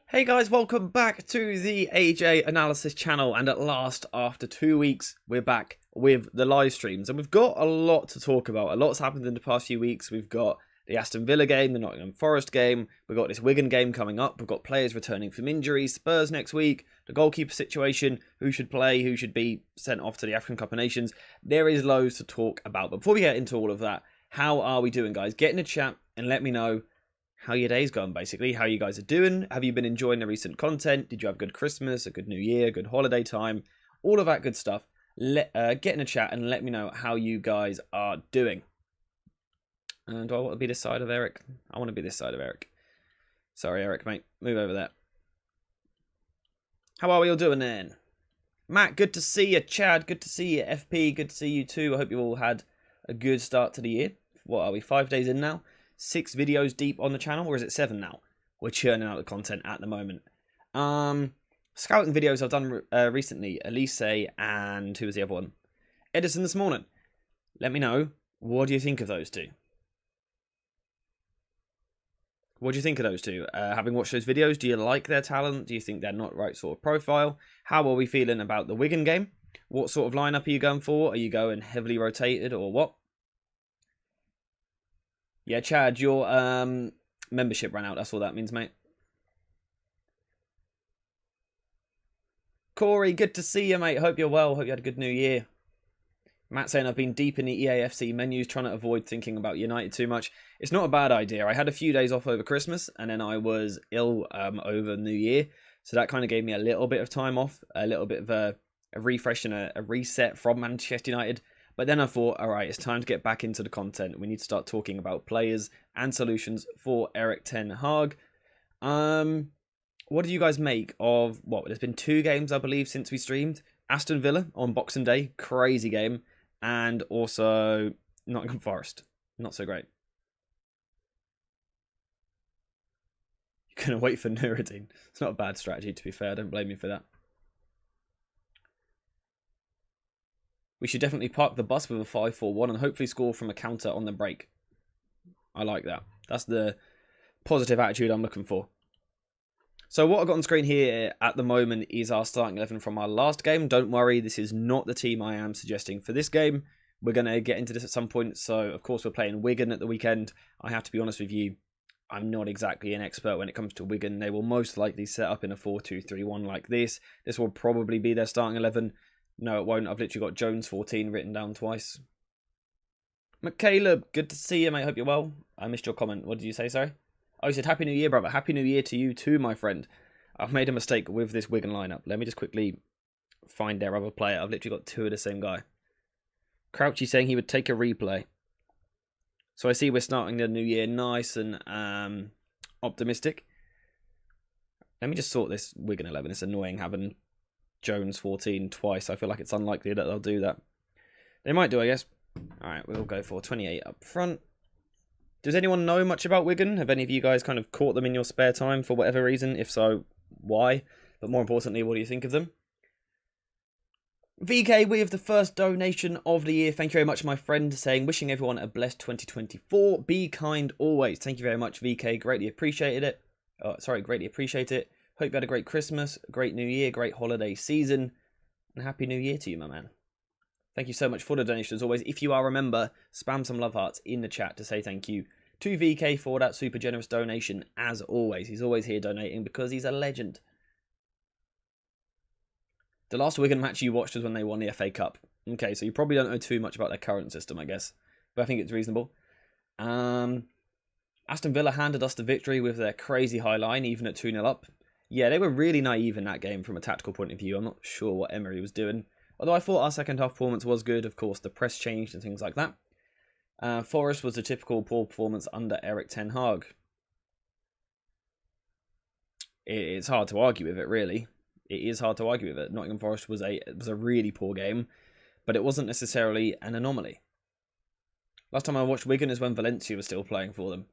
Hey guys, welcome back to the AJ Analysis channel, and at last, after 2 weeks, we're back with the live streams, and we've got a lot to talk about. A lot's happened in the past few weeks. We've got the Aston Villa game, the Nottingham Forest game, we've got this Wigan game coming up, we've got players returning from injuries, Spurs next week, the goalkeeper situation, who should play, who should be sent off to the African Cup of Nations. There is loads to talk about, but before we get into all of that, how are we doing, guys? Get in the chat and let me know how your day's gone, basically, how you guys are doing. Have you been enjoying the recent content? Did you have a good Christmas, a good New Year, good holiday time? All of that good stuff. Get in the chat and let me know how you guys are doing. And do I want to be this side of Eric? I want to be this side of Eric. Sorry, Eric, mate. Move over there. How are we all doing then? Matt, good to see you. Chad, good to see you. FP, good to see you too. I hope you all had a good start to the year. What are we, 5 days in now? 6 videos deep on the channel, or is it 7 now? We're churning out the content at the moment. Scouting videos I've done recently, Elise and who was the other one? Edison this morning. Let me know, what do you think of those two? What do you think of those two? Having watched those videos, do you like their talent? Do you think they're not right sort of profile? How are we feeling about the Wigan game? What sort of lineup are you going for? Are you going heavily rotated or what? Yeah, Chad, your membership ran out. That's all that means, mate. Corey, good to see you, mate. Hope you're well. Hope you had a good New Year. Matt saying I've been deep in the EAFC menus, trying to avoid thinking about United too much. It's not a bad idea. I had a few days off over Christmas, and then I was ill over New Year. So that kind of gave me a little bit of time off, a little bit of a refresh and a reset from Manchester United. But then I thought, all right, it's time to get back into the content. We need to start talking about players and solutions for Erik Ten Hag. What do you guys make of, there's been 2 games, I believe, since we streamed. Aston Villa on Boxing Day, crazy game. And also Nottingham Forest, not so great. You're going to wait for Nuruddin. It's not a bad strategy, to be fair. Don't blame me for that. We should definitely park the bus with a 5-4-1 and hopefully score from a counter on the break. I like that. That's the positive attitude I'm looking for. So what I've got on screen here at the moment is our starting 11 from our last game. Don't worry, this is not the team I am suggesting for this game. We're going to get into this at some point. So, of course, we're playing Wigan at the weekend. I have to be honest with you, I'm not exactly an expert when it comes to Wigan. They will most likely set up in a 4-2-3-1 like this. This will probably be their starting 11. No, it won't. I've literally got Jones 14 written down twice. McCaleb, good to see you, mate. Hope you're well. I missed your comment. What did you say, sorry? Oh, you said Happy New Year, brother. Happy New Year to you too, my friend. I've made a mistake with this Wigan lineup. Let me just quickly find their other player. I've literally got 2 of the same guy. Crouchy saying he would take a replay. So I see we're starting the new year nice and optimistic. Let me just sort this Wigan 11. It's annoying having Jones 14 twice. I feel like it's unlikely that they'll do that. They might do, I guess. Alright, we'll go for 28 up front. Does anyone know much about Wigan? Have any of you guys kind of caught them in your spare time for whatever reason? If so, why? But more importantly, what do you think of them? VK, we have the first donation of the year. Thank you very much, my friend, saying, wishing everyone a blessed 2024. Be kind always. Thank you very much, VK. Greatly appreciated it. Greatly appreciate it. Hope you had a great Christmas, great New Year, great holiday season, and Happy New Year to you, my man. Thank you so much for the donation as always. If you are a member, spam some love hearts in the chat to say thank you to VK for that super generous donation as always. He's always here donating because he's a legend. The last Wigan match you watched was when they won the FA Cup. Okay, so you probably don't know too much about their current system, I guess. But I think it's reasonable. Aston Villa handed us the victory with their crazy high line, even at 2-0 up. Yeah, they were really naive in that game from a tactical point of view. I'm not sure what Emery was doing. Although I thought our second half performance was good. Of course, the press changed and things like that. Forest was the typical poor performance under Erik Ten Hag. It's hard to argue with it, really. It is hard to argue with it. Nottingham Forest was a really poor game, but it wasn't necessarily an anomaly. Last time I watched Wigan is when Valencia was still playing for them.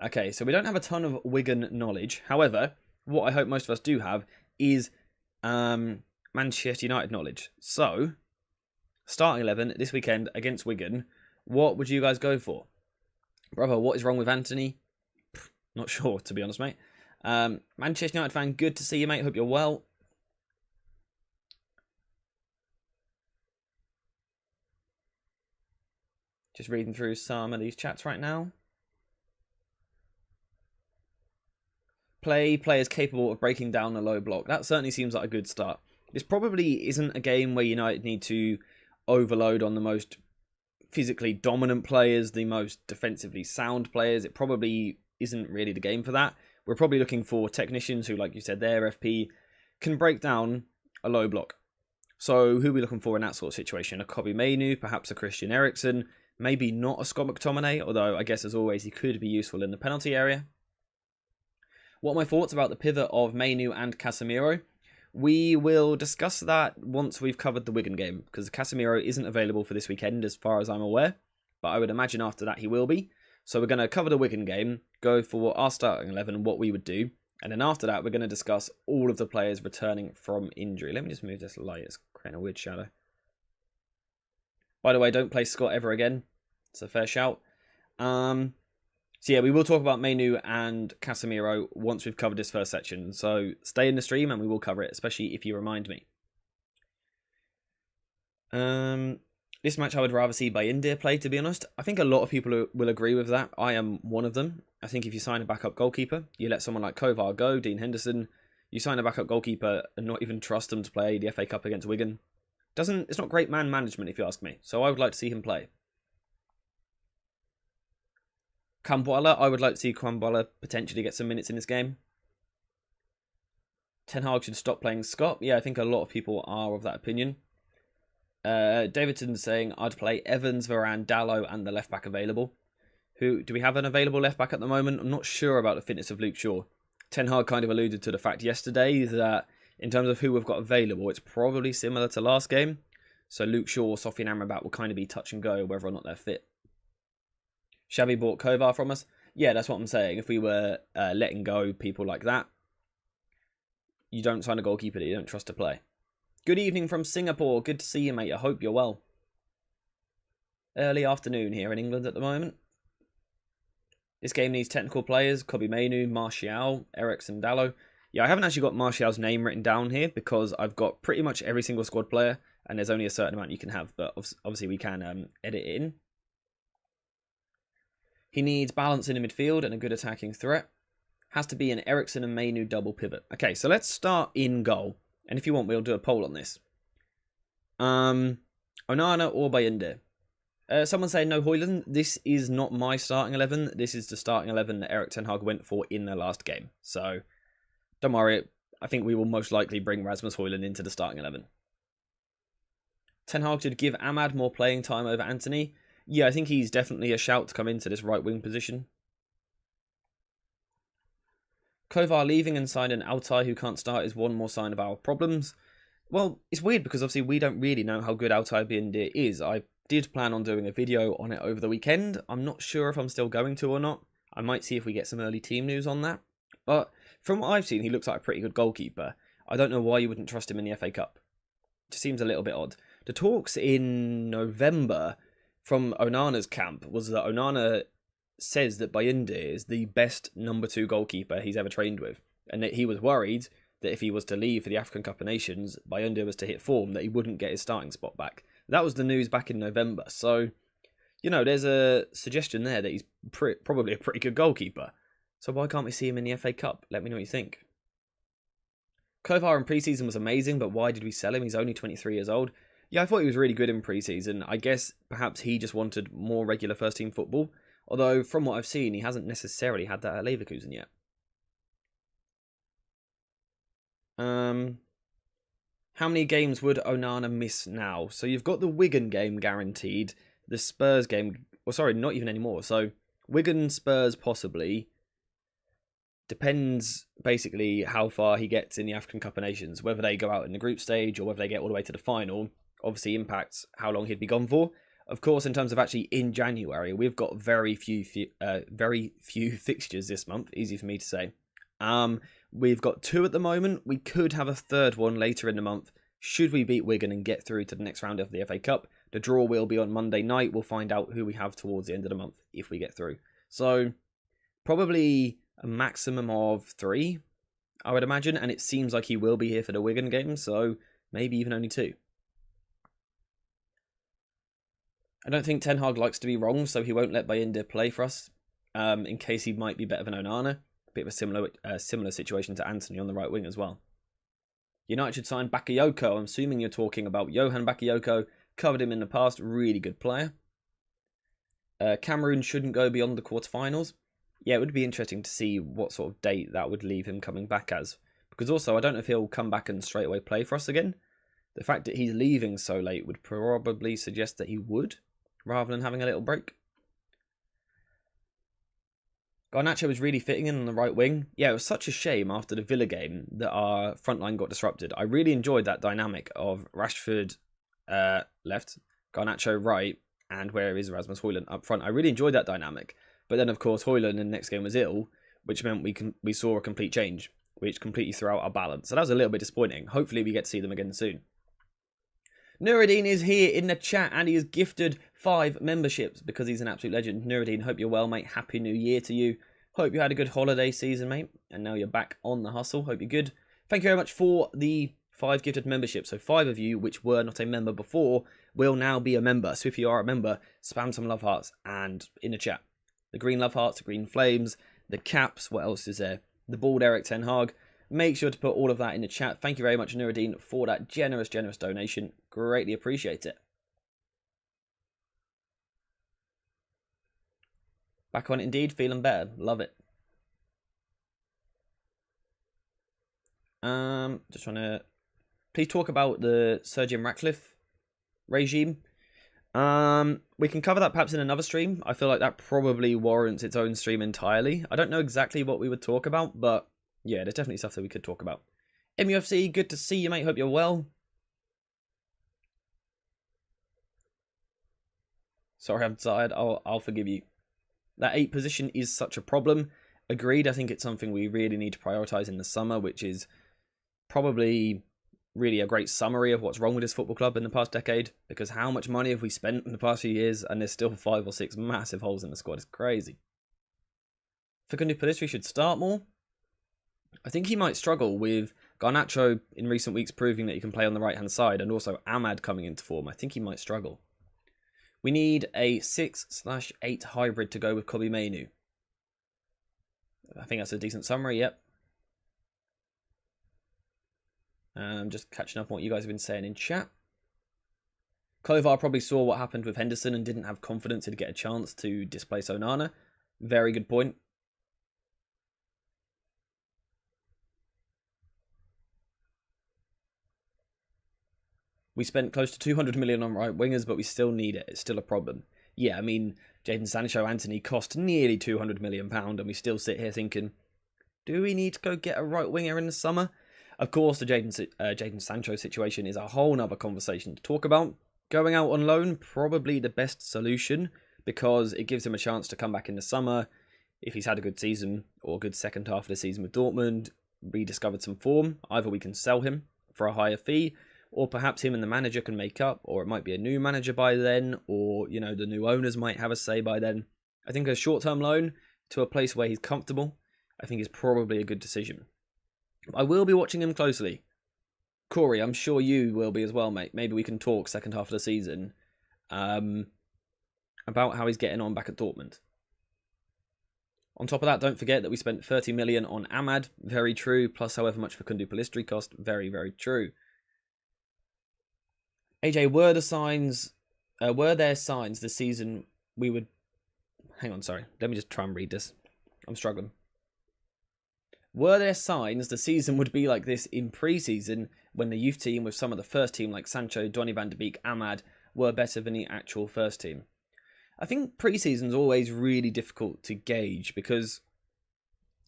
Okay, so we don't have a ton of Wigan knowledge. However, what I hope most of us do have is Manchester United knowledge. So, starting 11 this weekend against Wigan, what would you guys go for? Brother, what is wrong with Anthony? Not sure, to be honest, mate. Manchester United fan, good to see you, mate. Hope you're well. Just reading through some of these chats right now. Players capable of breaking down a low block. That certainly seems like a good start. This probably isn't a game where United need to overload on the most physically dominant players, the most defensively sound players. It probably isn't really the game for that. We're probably looking for technicians who, like you said there, FP, can break down a low block. So who are we looking for in that sort of situation? A Kobbie Mainoo, perhaps a Christian Eriksen, maybe not a Scott McTominay, although I guess as always he could be useful in the penalty area. What are my thoughts about the pivot of Mainoo and Casemiro? We will discuss that once we've covered the Wigan game, because Casemiro isn't available for this weekend as far as I'm aware, but I would imagine after that he will be. So we're going to cover the Wigan game, go for our starting 11 and what we would do, and then after that we're going to discuss all of the players returning from injury. Let me just move this light, it's creating a weird shadow. By the way, don't play Scott ever again. It's a fair shout. So yeah, we will talk about Mainoo and Casemiro once we've covered this first section. So stay in the stream and we will cover it, especially if you remind me. This match I would rather see Bayindir play, to be honest. I think a lot of people will agree with that. I am one of them. I think if you sign a backup goalkeeper, you let someone like Kovar go, Dean Henderson, you sign a backup goalkeeper and not even trust them to play the FA Cup against Wigan. It's not great man management, if you ask me. So I would like to see him play. Kambwala, I would like to see Kambwala potentially get some minutes in this game. Ten Hag should stop playing Scott. Yeah, I think a lot of people are of that opinion. Davidson's saying I'd play Evans, Varane, Dalot, and the left back available. Do we have an available left back at the moment? I'm not sure about the fitness of Luke Shaw. Ten Hag kind of alluded to the fact yesterday that in terms of who we've got available, it's probably similar to last game. So Luke Shaw, Sofian Amrabat will kind of be touch and go whether or not they're fit. Xavi bought Kovar from us. Yeah, that's what I'm saying. If we were letting go people like that, you don't sign a goalkeeper that you don't trust to play. Good evening from Singapore. Good to see you, mate. I hope you're well. Early afternoon here in England at the moment. This game needs technical players. Kobbie Mainoo, Martial, Eriksen, Dalot. Yeah, I haven't actually got Martial's name written down here because I've got pretty much every single squad player and there's only a certain amount you can have. But obviously we can edit it in. He needs balance in the midfield and a good attacking threat. Has to be an Eriksen and Mainoo double pivot. Okay, so let's start in goal. And if you want, we'll do a poll on this. Onana or Bayindir? Someone saying no Højlund. This is not my starting 11. This is the starting 11 that Erik Ten Hag went for in their last game. So, don't worry. I think we will most likely bring Rasmus Højlund into the starting 11. Ten Hag should give Ahmad more playing time over Anthony. Yeah, I think he's definitely a shout to come into this right wing position. Kovar leaving and signing Altay who can't start is one more sign of our problems. Well, it's weird because obviously we don't really know how good Altay Bayindir is. I did plan on doing a video on it over the weekend. I'm not sure if I'm still going to or not. I might see if we get some early team news on that. But from what I've seen, he looks like a pretty good goalkeeper. I don't know why you wouldn't trust him in the FA Cup. It just seems a little bit odd. The talks in November from Onana's camp was that Onana says that Bayindir is the best number 2 goalkeeper he's ever trained with. And that he was worried that if he was to leave for the African Cup of Nations, Bayindir was to hit form, that he wouldn't get his starting spot back. That was the news back in November. So, you know, there's a suggestion there that he's probably a pretty good goalkeeper. So why can't we see him in the FA Cup? Let me know what you think. Kovar in pre-season was amazing, but why did we sell him? He's only 23 years old. Yeah, I thought he was really good in pre-season. I guess perhaps he just wanted more regular first-team football. Although, from what I've seen, he hasn't necessarily had that at Leverkusen yet. How many games would Onana miss now? So you've got the Wigan game guaranteed. The Spurs game... Well, sorry, not even anymore. So Wigan, Spurs, possibly. Depends, basically, how far he gets in the African Cup of Nations. Whether they go out in the group stage or whether they get all the way to the final, obviously impacts how long he'd be gone for. Of course, in terms of actually in January, we've got very few fixtures this month. Easy for me to say. We've got 2 at the moment. We could have a 3rd one later in the month. Should we beat Wigan and get through to the next round of the FA Cup? The draw will be on Monday night. We'll find out who we have towards the end of the month if we get through. So, probably a maximum of 3, I would imagine, and it seems like he will be here for the Wigan game, so maybe even only 2. I don't think Ten Hag likes to be wrong, so he won't let Bayindir play for us, in case he might be better than Onana. A bit of a similar situation to Anthony on the right wing as well. United should sign Bakayoko. I'm assuming you're talking about Johan Bakayoko. Covered him in the past. Really good player. Cameroon shouldn't go beyond the quarterfinals. Yeah, it would be interesting to see what sort of date that would leave him coming back as. Because also, I don't know if he'll come back and straight away play for us again. The fact that he's leaving so late would probably suggest that he would, rather than having a little break. Garnacho was really fitting in on the right wing. Yeah, it was such a shame after the Villa game that our front line got disrupted. I really enjoyed that dynamic of Rashford left, Garnacho right, and where is Rasmus Højlund up front. I really enjoyed that dynamic. But then, of course, Højlund in the next game was ill, which meant we saw a complete change, which completely threw out our balance. So that was a little bit disappointing. Hopefully we get to see them again soon. Nuruddin is here in the chat, and he is gifted 5 memberships because he's an absolute legend. Nuruddin, hope you're well, mate. Happy New Year to you. Hope you had a good holiday season, mate. And now you're back on the hustle. Hope you're good. Thank you very much for the 5 gifted memberships. So 5 of you, which were not a member before, will now be a member. So if you are a member, spam some love hearts and in the chat. The green love hearts, the green flames, the caps. What else is there? The bald Eric Ten Hag. Make sure to put all of that in the chat. Thank you very much, Nuruddin, for that generous donation. Greatly appreciate it. Back on it indeed, feeling better. Love it. Just trying to... Please talk about the Sir Jim Ratcliffe regime. We can cover that perhaps in another stream. I feel like that probably warrants its own stream entirely. I don't know exactly what we would talk about, but yeah, there's definitely stuff that we could talk about. MUFC, good to see you, mate. Hope you're well. Sorry, I'm tired. I'll forgive you. That 8 position is such a problem. Agreed. I think it's something we really need to prioritise in the summer, which is probably really a great summary of what's wrong with this football club in the past decade. Because how much money have we spent in the past few years, and there's still 5 or 6 massive holes in the squad. It's crazy. Facundo Pellistri should start more. I think he might struggle with Garnacho in recent weeks proving that he can play on the right-hand side, and also Ahmad coming into form. I think he might struggle. We need a 6/8 hybrid to go with Kobbie Mainoo. I think that's a decent summary, yep. Just catching up on what you guys have been saying in chat. Kovar probably saw what happened with Henderson and didn't have confidence he'd get a chance to displace Onana. Very good point. We spent close to 200 million on right wingers, but we still need it. It's still a problem. Yeah, I mean, Jadon Sancho Anthony cost nearly £200 million, and we still sit here thinking, do we need to go get a right winger in the summer? Of course, the Jadon Sancho situation is a whole nother conversation to talk about. Going out on loan, probably the best solution, because it gives him a chance to come back in the summer if he's had a good season or a good second half of the season with Dortmund, rediscovered some form. Either we can sell him for a higher fee, or perhaps him and the manager can make up, or it might be a new manager by then, or, you know, the new owners might have a say by then. I think a short-term loan to a place where he's comfortable, I think is probably a good decision. I will be watching him closely. Corey, I'm sure you will be as well, mate. Maybe we can talk second half of the season about how he's getting on back at Dortmund. On top of that, don't forget that we spent 30 million on Ahmad. Very true. Plus however much Facundo Pellistri cost. Very, very true. AJ, were there signs this season we would... Hang on, sorry. Let me just try and read this. I'm struggling. Were there signs the season would be like this in pre-season when the youth team with some of the first team like Sancho, Donny van de Beek, Ahmad were better than the actual first team? I think pre-season's always really difficult to gauge because,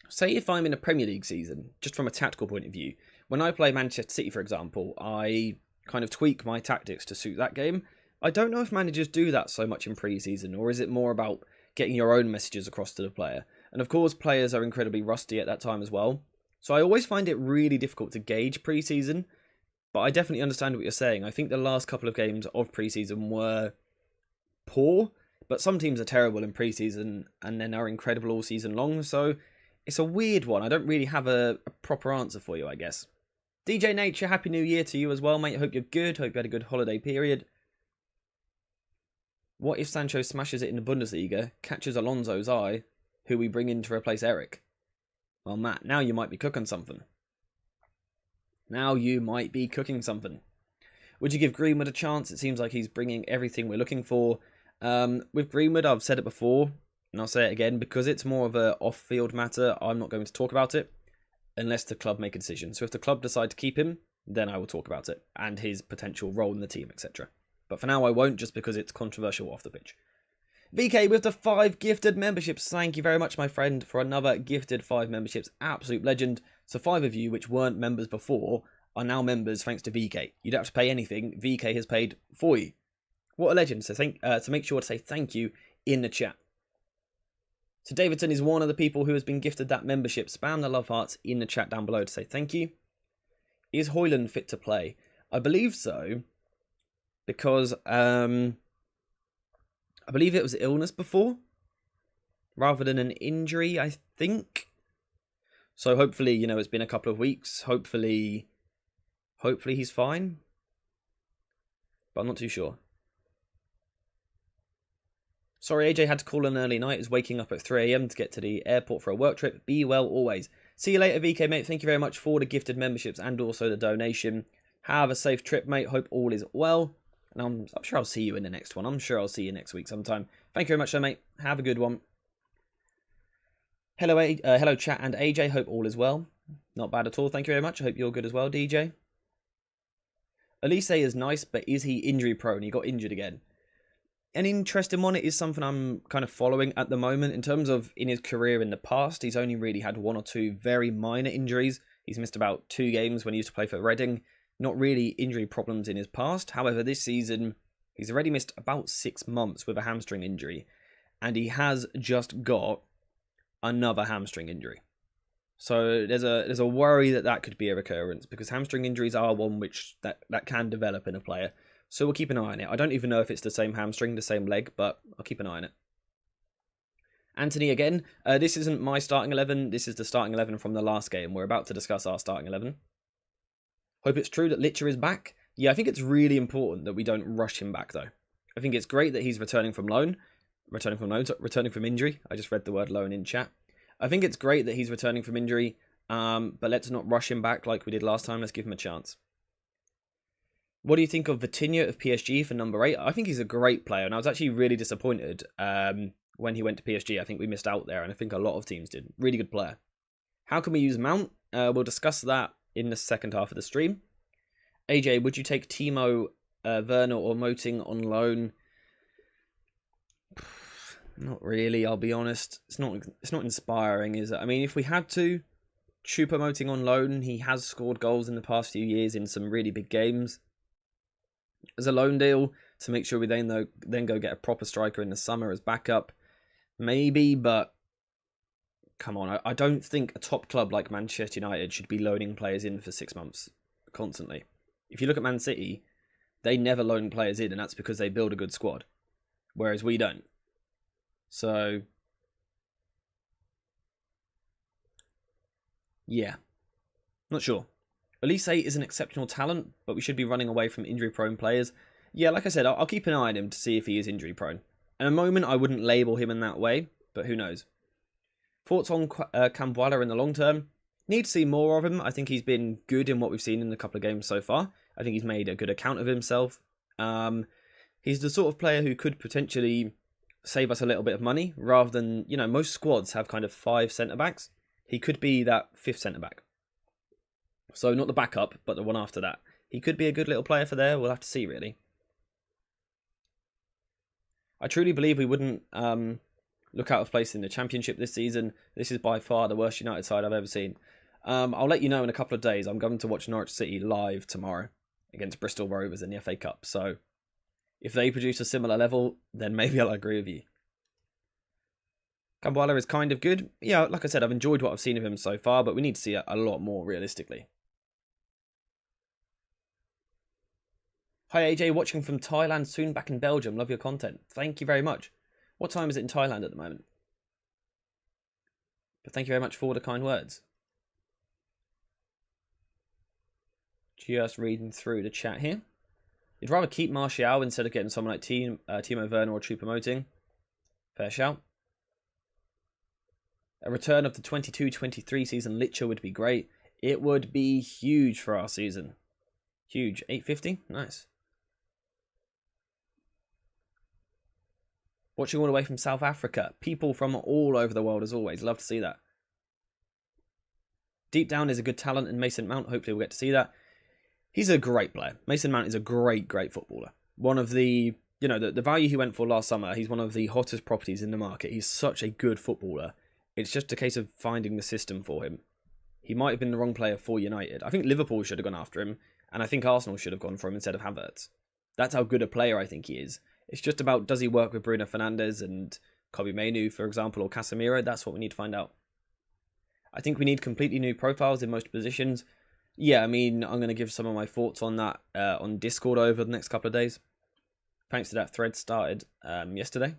say if I'm in a Premier League season, just from a tactical point of view, when I play Manchester City, for example, I kind of tweak my tactics to suit that game. I don't know if managers do that so much in pre-season, or is it more about getting your own messages across to the player? And of course, players are incredibly rusty at that time as well. So I always find it really difficult to gauge pre-season, but I definitely understand what you're saying. I think the last couple of games of pre-season were poor, but some teams are terrible in pre-season and then are incredible all season long. So It's a weird one. I don't really have a proper answer for you, I guess. DJ Nature, Happy New Year to you as well, mate. Hope you're good. Hope you had a good holiday period. What if Sancho smashes it in the Bundesliga, catches Alonso's eye, who we bring in to replace Eric? Well, Matt, now you might be cooking something. Now you might be cooking something. Would you give Greenwood a chance? It seems like he's bringing everything we're looking for. With Greenwood, I've said it before, and I'll say it again, because it's more of an off-field matter, I'm not going to talk about it unless the club make a decision. So if the club decide to keep him, then I will talk about it, and his potential role in the team, etc. But for now, I won't, just because it's controversial off the pitch. VK with the 5 gifted memberships. Thank you very much, my friend, for another gifted 5 memberships. Absolute legend. So 5 of you, which weren't members before, are now members thanks to VK. You don't have to pay anything. VK has paid for you. What a legend. So to make sure to say thank you in the chat. So Davidson is one of the people who has been gifted that membership. Spam the love hearts in the chat down below to say thank you. Is Højlund fit to play? I believe so. Because I believe it was illness before, rather than an injury, I think. So hopefully, you know, it's been a couple of weeks. Hopefully he's fine. But I'm not too sure. Sorry, AJ had to call an early night. Is waking up at 3 AM to get to the airport for a work trip. Be well always. See you later, VK, mate. Thank you very much for the gifted memberships and also the donation. Have a safe trip, mate. Hope all is well. And I'm sure I'll see you in the next one. I'm sure I'll see you next week sometime. Thank you very much, though, mate. Have a good one. Hello, hello, chat and AJ. Hope all is well. Not bad at all. Thank you very much. I hope you're good as well, DJ. Elise is nice, but is he injury prone? He got injured again. An interesting one. It is something I'm kind of following at the moment. In terms of in his career in the past, he's only really had 1 or 2 very minor injuries. He's missed about 2 games when he used to play for Reading. Not really injury problems in his past. However, this season, he's already missed about 6 months with a hamstring injury. And he has just got another hamstring injury. So there's a worry that could be a recurrence, because hamstring injuries are one which that can develop in a player. So we'll keep an eye on it. I don't even know if it's the same hamstring, the same leg, but I'll keep an eye on it. Anthony again. This isn't my starting 11. This is the starting 11 from the last game. We're about to discuss our starting 11. Hope it's true that Licher is back. Yeah, I think it's really important that we don't rush him back, though. I think it's great that he's returning from injury. I just read the word loan in chat. I think it's great that he's returning from injury, but let's not rush him back like we did last time. Let's give him a chance. What do you think of Vitinha of PSG for number 8? I think he's a great player, and I was actually really disappointed when he went to PSG. I think we missed out there, and I think a lot of teams did. Really good player. How can we use Mount? We'll discuss that in the second half of the stream. AJ, would you take Timo Werner or Moting on loan? Not really, I'll be honest. It's not inspiring, is it? I mean, if we had to, Choupo-Moting on loan. He has scored goals in the past few years in some really big games. As a loan deal, to make sure we then go get a proper striker in the summer as backup, maybe, but come on, I don't think a top club like Manchester United should be loaning players in for 6 months constantly. If you look at Man City, they never loan players in, and that's because they build a good squad, whereas we don't. So, yeah, not sure. Elise is an exceptional talent, but we should be running away from injury-prone players. Yeah, like I said, I'll keep an eye on him to see if he is injury-prone. At the moment, I wouldn't label him in that way, but who knows. Thoughts on Cambuala in the long term? Need to see more of him. I think he's been good in what we've seen in a couple of games so far. I think he's made a good account of himself. He's the sort of player who could potentially save us a little bit of money, rather than, you know, most squads have kind of 5 centre-backs. He could be that 5th centre-back. So not the backup, but the one after that. He could be a good little player for there. We'll have to see, really. I truly believe we wouldn't look out of place in the Championship this season. This is by far the worst United side I've ever seen. I'll let you know in a couple of days. I'm going to watch Norwich City live tomorrow against Bristol Rovers in the FA Cup. So if they produce a similar level, then maybe I'll agree with you. Cambuala is kind of good. Yeah, like I said, I've enjoyed what I've seen of him so far, but we need to see a lot more realistically. Hi AJ, watching from Thailand, soon back in Belgium. Love your content. Thank you very much. What time is it in Thailand at the moment? But thank you very much for all the kind words. Just reading through the chat here. You'd rather keep Martial instead of getting someone like Timo Werner or Choupo-Moting. Fair shout. A return of the 22-23 season Licha would be great. It would be huge for our season. Huge. 850? Nice. Watching all the way from South Africa. People from all over the world as always. Love to see that. Deep down is a good talent in Mason Mount. Hopefully we'll get to see that. He's a great player. Mason Mount is a great footballer. One of the, the value he went for last summer, he's one of the hottest properties in the market. He's such a good footballer. It's just a case of finding the system for him. He might have been the wrong player for United. I think Liverpool should have gone after him, and I think Arsenal should have gone for him instead of Havertz. That's how good a player I think he is. It's just about, does he work with Bruno Fernandes and Kobe Mainoo, for example, or Casemiro? That's what we need to find out. I think we need completely new profiles in most positions. Yeah, I mean, I'm going to give some of my thoughts on that on Discord over the next couple of days. Thanks to that thread started yesterday.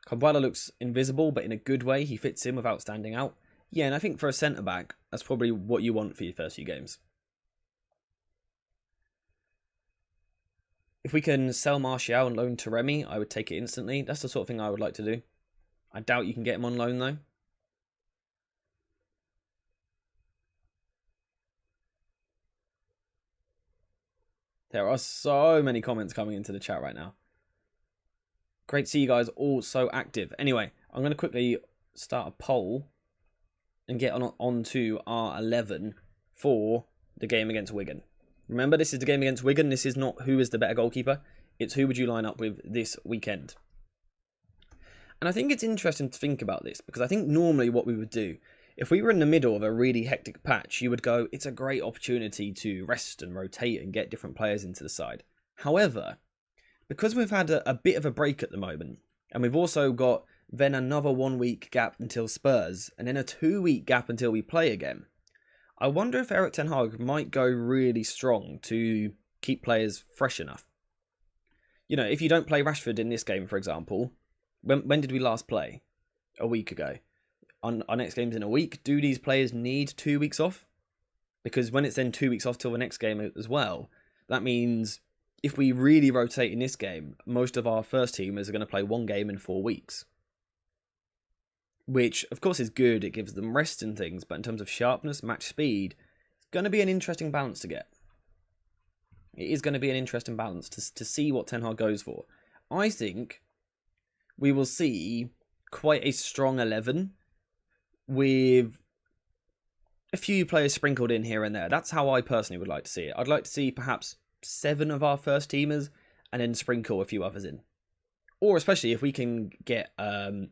Kambuala looks invisible, but in a good way. He fits in without standing out. Yeah, and I think for a centre-back, that's probably what you want for your first few games. If we can sell Martial and loan Taremi, I would take it instantly. That's the sort of thing I would like to do. I doubt you can get him on loan, though. There are so many comments coming into the chat right now. Great to see you guys all so active. Anyway, I'm going to quickly start a poll and get on to our 11 for the game against Wigan. Remember, this is the game against Wigan. This is not who is the better goalkeeper. It's who would you line up with this weekend. And I think it's interesting to think about this, because I think normally what we would do, if we were in the middle of a really hectic patch, you would go, it's a great opportunity to rest and rotate and get different players into the side. However, because we've had a bit of a break at the moment, and we've also got then another 1 week gap until Spurs, and then a 2 week gap until we play again, I wonder if Erik Ten Hag might go really strong to keep players fresh enough. If you don't play Rashford in this game, for example, when did we last play? A week ago. Our next game's in a week. Do these players need 2 weeks off? Because when it's then 2 weeks off till the next game as well, that means if we really rotate in this game, most of our first teamers are going to play one game in 4 weeks. Which, of course, is good. It gives them rest and things. But in terms of sharpness, match speed, it's going to be an interesting balance to get. It is going to be an interesting balance to see what Ten Hag goes for. I think we will see quite a strong 11 with a few players sprinkled in here and there. That's how I personally would like to see it. I'd like to see perhaps 7 of our first teamers and then sprinkle a few others in. Or especially if we can get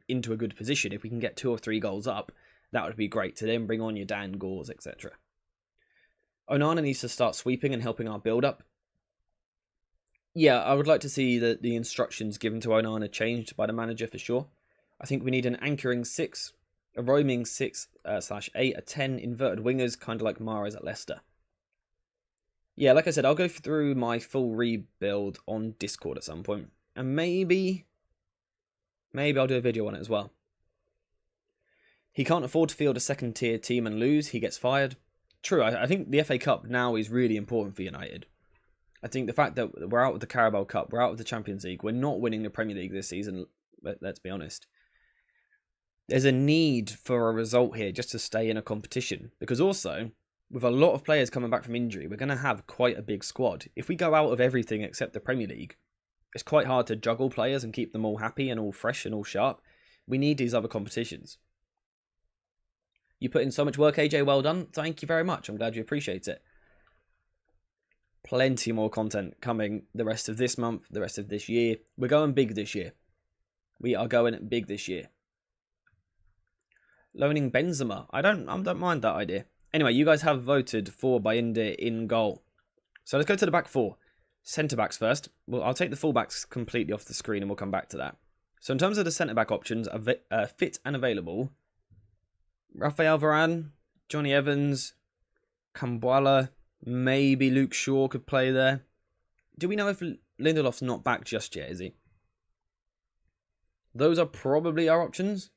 into a good position, if we can get 2 or 3 goals up, that would be great to then bring on your Dan Gores, etc. Onana needs to start sweeping and helping our build-up. Yeah, I would like to see the instructions given to Onana changed by the manager for sure. I think we need an anchoring 6, a roaming 6/8, a 10 inverted wingers, kind of like Mahrez at Leicester. Yeah, like I said, I'll go through my full rebuild on Discord at some point. And maybe I'll do a video on it as well. He can't afford to field a second tier team and lose. He gets fired. True, I think the FA Cup now is really important for United. I think the fact that we're out of the Carabao Cup, we're out of the Champions League, we're not winning the Premier League this season, let's be honest. There's a need for a result here just to stay in a competition. Because also, with a lot of players coming back from injury, we're going to have quite a big squad. If we go out of everything except the Premier League, it's quite hard to juggle players and keep them all happy and all fresh and all sharp. We need these other competitions. You put in so much work, AJ. Well done. Thank you very much. I'm glad you appreciate it. Plenty more content coming the rest of this month, the rest of this year. We're going big this year. We are going big this year. Loaning Benzema. I don't mind that idea. Anyway, you guys have voted for Bayinde in goal. So let's go to the back 4. Centre-backs first. Well, I'll take the full-backs completely off the screen and we'll come back to that. So in terms of the centre-back options, fit and available, Raphael Varane, Johnny Evans, Kambuala, maybe Luke Shaw could play there. Do we know if Lindelof's not back just yet, is he? Those are probably our options.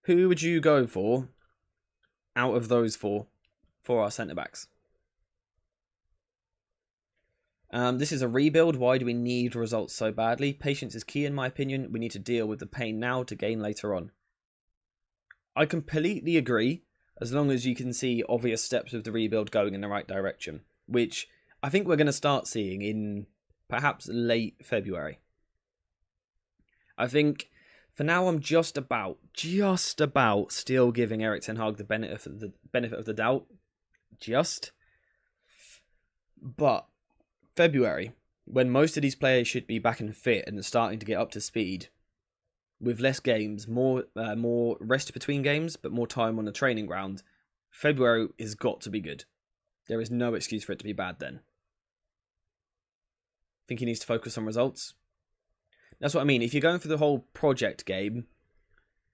Who would you go for out of those four for our centre-backs? This is a rebuild. Why do we need results so badly? Patience is key in my opinion. We need to deal with the pain now to gain later on. I completely agree, as long as you can see obvious steps of the rebuild going in the right direction, which I think we're going to start seeing in perhaps late February. I think for now I'm just about still giving Erik Ten Hag the benefit of the doubt. But February, when most of these players should be back and fit and starting to get up to speed, with less games, more rest between games, but more time on the training ground, February has got to be good. There is no excuse for it to be bad then. I think he needs to focus on results. That's what I mean. If you're going for the whole project game,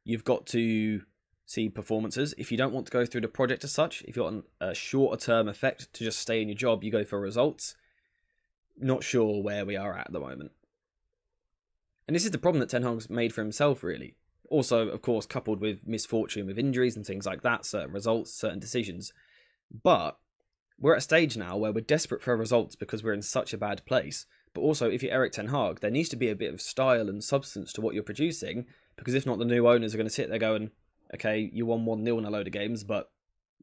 you've got to see performances. If you don't want to go through the project as such, if you want a shorter term effect to just stay in your job, you go for results. Not sure where we are at the moment. And this is the problem that Ten Hag's made for himself, really. Also, of course, coupled with misfortune, with injuries and things like that, certain results, certain decisions. But we're at a stage now where we're desperate for results because we're in such a bad place. But also, if you're Erik Ten Hag, there needs to be a bit of style and substance to what you're producing, because if not, the new owners are going to sit there going, okay, you won 1-0 in a load of games, but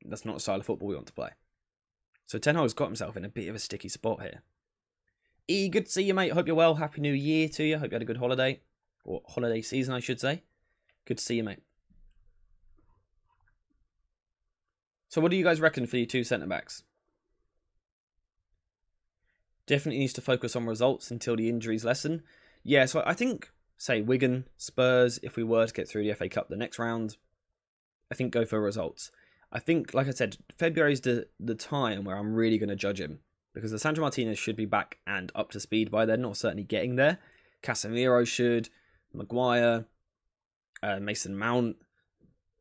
that's not the style of football we want to play. So Ten Hag's got himself in a bit of a sticky spot here. E, good to see you, mate. Hope you're well. Happy New Year to you. Hope you had a good holiday. Or holiday season, I should say. Good to see you, mate. So what do you guys reckon for your two centre-backs? Definitely needs to focus on results until the injuries lessen. Yeah, so I think, say, Wigan, Spurs, if we were to get through the FA Cup the next round, I think go for results. I think, like I said, February is the time where I'm really going to judge him. Because the Sandro Martinez should be back and up to speed by then, or certainly getting there. Casemiro should, Maguire, Mason Mount.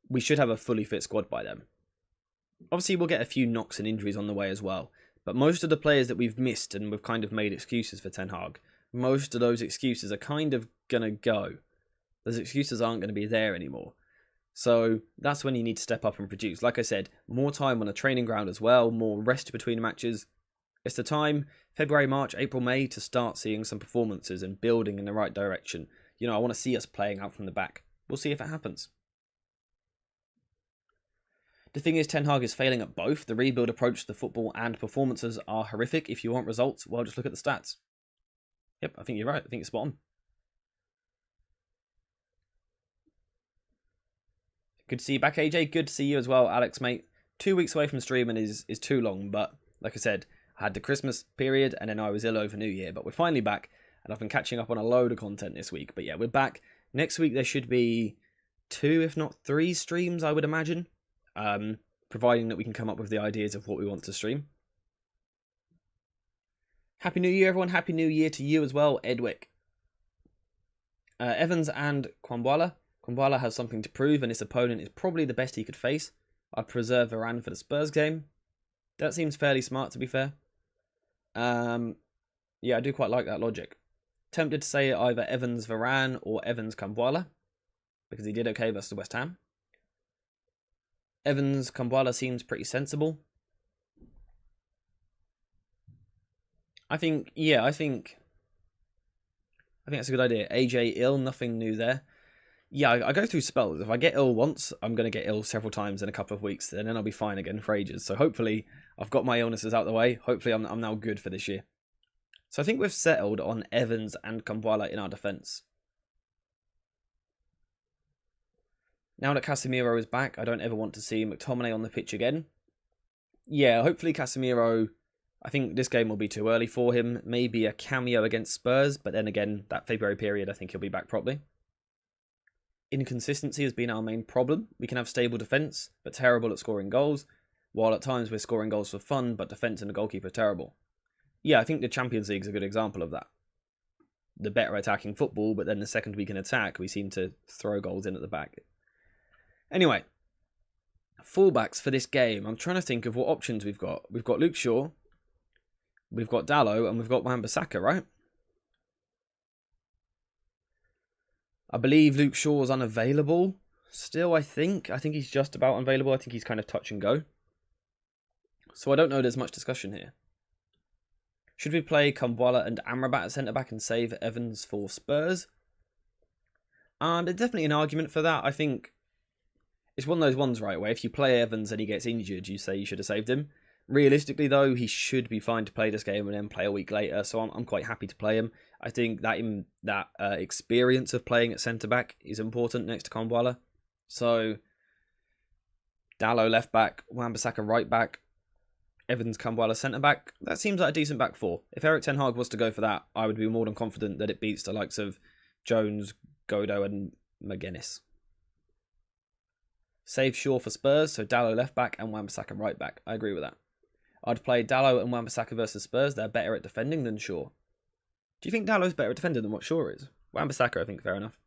We should have a fully fit squad by then. Obviously, we'll get a few knocks and injuries on the way as well. But most of the players that we've missed and we've kind of made excuses for Ten Hag, most of those excuses are kind of going to go. Those excuses aren't going to be there anymore. So that's when you need to step up and produce. Like I said, more time on a training ground as well, more rest between matches. It's the time, February, March, April, May, to start seeing some performances and building in the right direction. You know, I want to see us playing out from the back. We'll see if it happens. The thing is, Ten Hag is failing at both. The rebuild approach to football and performances are horrific. If you want results, well, just look at the stats. Yep, I think you're right. I think you're spot on. Good to see you back, AJ. Good to see you as well, Alex, mate. 2 weeks away from streaming is too long, but like I said, I had the Christmas period and then I was ill over New Year, but we're finally back and I've been catching up on a load of content this week. But yeah, we're back. Next week there should be 2, if not 3 streams, I would imagine, providing that we can come up with the ideas of what we want to stream. Happy New Year, everyone. Happy New Year to you as well, Edwick. Evans and Kwambala. Kwambala has something to prove and his opponent is probably the best he could face. I'd preserve Varane for the Spurs game. That seems fairly smart, to be fair. Yeah, I do quite like that logic. Tempted to say either Evans Varane or Evans Kambwala, because he did okay versus West Ham. Evans Kambwala seems pretty sensible. I think that's a good idea. AJ ill, nothing new there. Yeah, I go through spells. If I get ill once, I'm going to get ill several times in a couple of weeks, and then I'll be fine again for ages. So hopefully, I've got my illnesses out of the way. Hopefully, I'm now good for this year. So I think we've settled on Evans and Kambwala in our defence. Now that Casemiro is back, I don't ever want to see McTominay on the pitch again. Yeah, hopefully Casemiro, I think this game will be too early for him. Maybe a cameo against Spurs, but then again, that February period, I think he'll be back properly. Inconsistency has been our main problem. We can have stable defence, but terrible at scoring goals, while at times we're scoring goals for fun, but defence and the goalkeeper are terrible. Yeah, I think the Champions League is a good example of that. The better attacking football, but then the second we can attack, we seem to throw goals in at the back. Anyway, fullbacks for this game. I'm trying to think of what options we've got. We've got Luke Shaw, we've got Dalot, and we've got Wan-Bissaka, right? I believe Luke Shaw's unavailable, Still, I think he's just about unavailable. I think he's kind of touch and go. So I don't know there's much discussion here. Should we play Kumbwala and Amrabat at centre-back and save Evans for Spurs? There's definitely an argument for that. I think it's one of those ones, right, where if you play Evans and he gets injured, you say you should have saved him. Realistically, though, he should be fine to play this game and then play a week later, so I'm quite happy to play him. I think that experience of playing at centre-back is important next to Kumbwala. So, Dalot left-back, Wan-Bissaka right-back, Evans, Kumbwala centre-back. That seems like a decent back four. If Erik Ten Hag was to go for that, I would be more than confident that it beats the likes of Jones, Godo and McGuinness. Save Shaw for Spurs, so Dalot left-back and Wan-Bissaka right-back. I agree with that. I'd play Dalot and Wan-Bissaka versus Spurs. They're better at defending than Shaw. Do you think Dalot's better at defending than what Shaw is? Wan-Bissaka, I think, fair enough.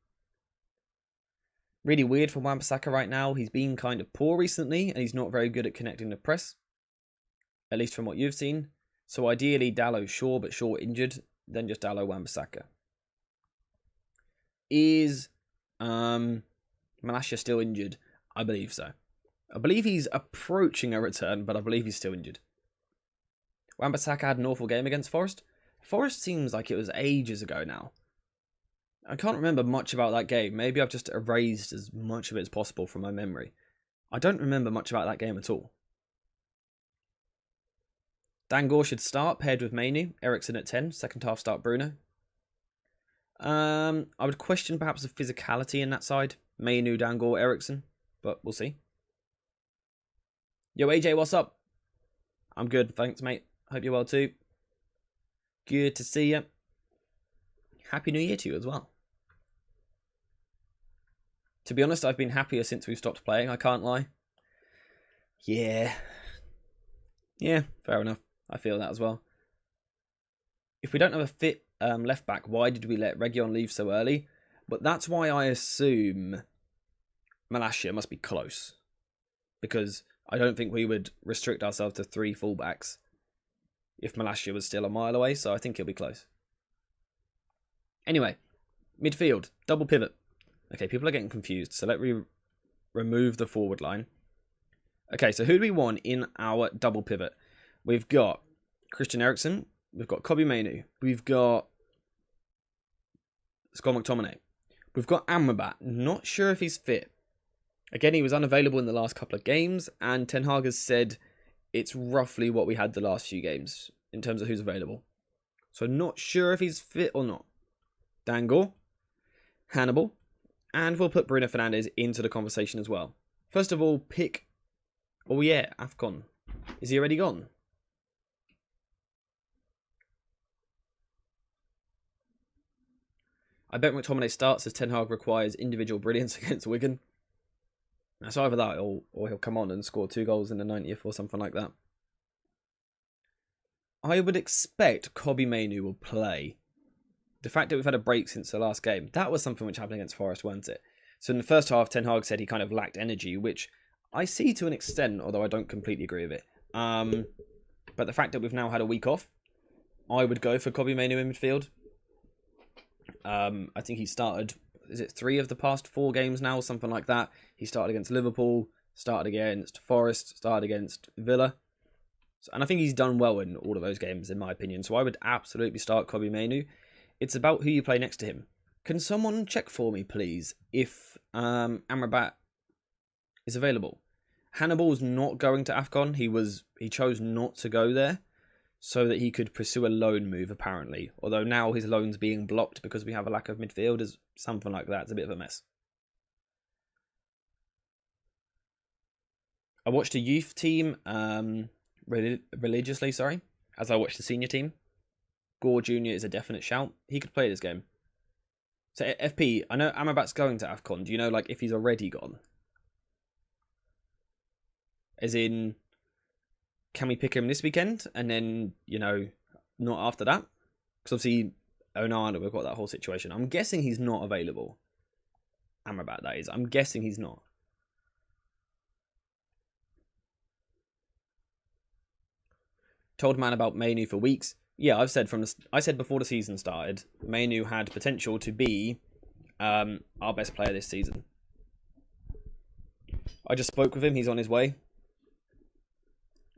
Really weird for Wan-Bissaka right now. He's been kind of poor recently, and he's not very good at connecting the press. At least from what you've seen. So ideally, Dalot Shaw, but Shaw injured. Then just Dalot Wan-Bissaka. Is Malacia still injured? I believe so. I believe he's approaching a return, but I believe he's still injured. Wan-Bissaka had an awful game against Forest. Forest seems like it was ages ago now. I can't remember much about that game. Maybe I've just erased as much of it as possible from my memory. I don't remember much about that game at all. Dangor should start, paired with Mainu. Eriksen at 10. Second half start Bruno. I would question perhaps the physicality in that side. Mainu, Dangor, Eriksen. But we'll see. Yo, AJ, what's up? I'm good, thanks, mate. Hope you're well too. Good to see you. Happy New Year to you as well. To be honest, I've been happier since we've stopped playing, I can't lie. Yeah, fair enough. I feel that as well. If we don't have a fit left back, why did we let Region leave so early? But that's why I assume Malacia must be close. Because I don't think we would restrict ourselves to 3 fullbacks if Malacia was still a mile away, so I think he'll be close. Anyway, midfield, double pivot. Okay, people are getting confused, so let me remove the forward line. Okay, so who do we want in our double pivot? We've got Christian Eriksen, we've got Kobbie Mainoo, we've got Scott McTominay, we've got Amrabat, not sure if he's fit. Again, he was unavailable in the last couple of games, and Ten Hag has said it's roughly what we had the last few games in terms of who's available. So not sure if he's fit or not. Dangor, Hannibal, and we'll put Bruno Fernandes into the conversation as well. First of all, pick... Oh yeah, AFCON. Is he already gone? I bet McTominay starts as Ten Hag requires individual brilliance against Wigan. That's either that or he'll come on and score 2 goals in the 90th or something like that. I would expect Kobbie Mainoo will play. The fact that we've had a break since the last game, that was something which happened against Forest, wasn't it? So in the first half, Ten Hag said he kind of lacked energy, which I see to an extent, although I don't completely agree with it. But the fact that we've now had a week off, I would go for Kobbie Mainoo in midfield. I think he started, is it 3 of the past 4 games now, something like that. He started against Liverpool, started against Forest, started against Villa. And I think he's done well in all of those games, in my opinion. So I would absolutely start Kobbie Mainoo. It's about who you play next to him. Can someone check for me, please, if Amrabat is available? Hannibal's not going to AFCON. He chose not to go there so that he could pursue a loan move, apparently. Although now his loan's being blocked because we have a lack of midfielders. Something like that. It's a bit of a mess. I watched a youth team religiously, as I watched the senior team. Gore Jr. is a definite shout. He could play this game. So FP, I know Amrabat's going to AFCON. Do you know like if he's already gone? As in, can we pick him this weekend and then, you know, not after that? Because obviously, Onana, we've got that whole situation. I'm guessing he's not available. Amrabat, that is. I'm guessing he's not. Told man about Mainoo for weeks. Yeah, I said before the season started, Mainoo had potential to be our best player this season. I just spoke with him. He's on his way.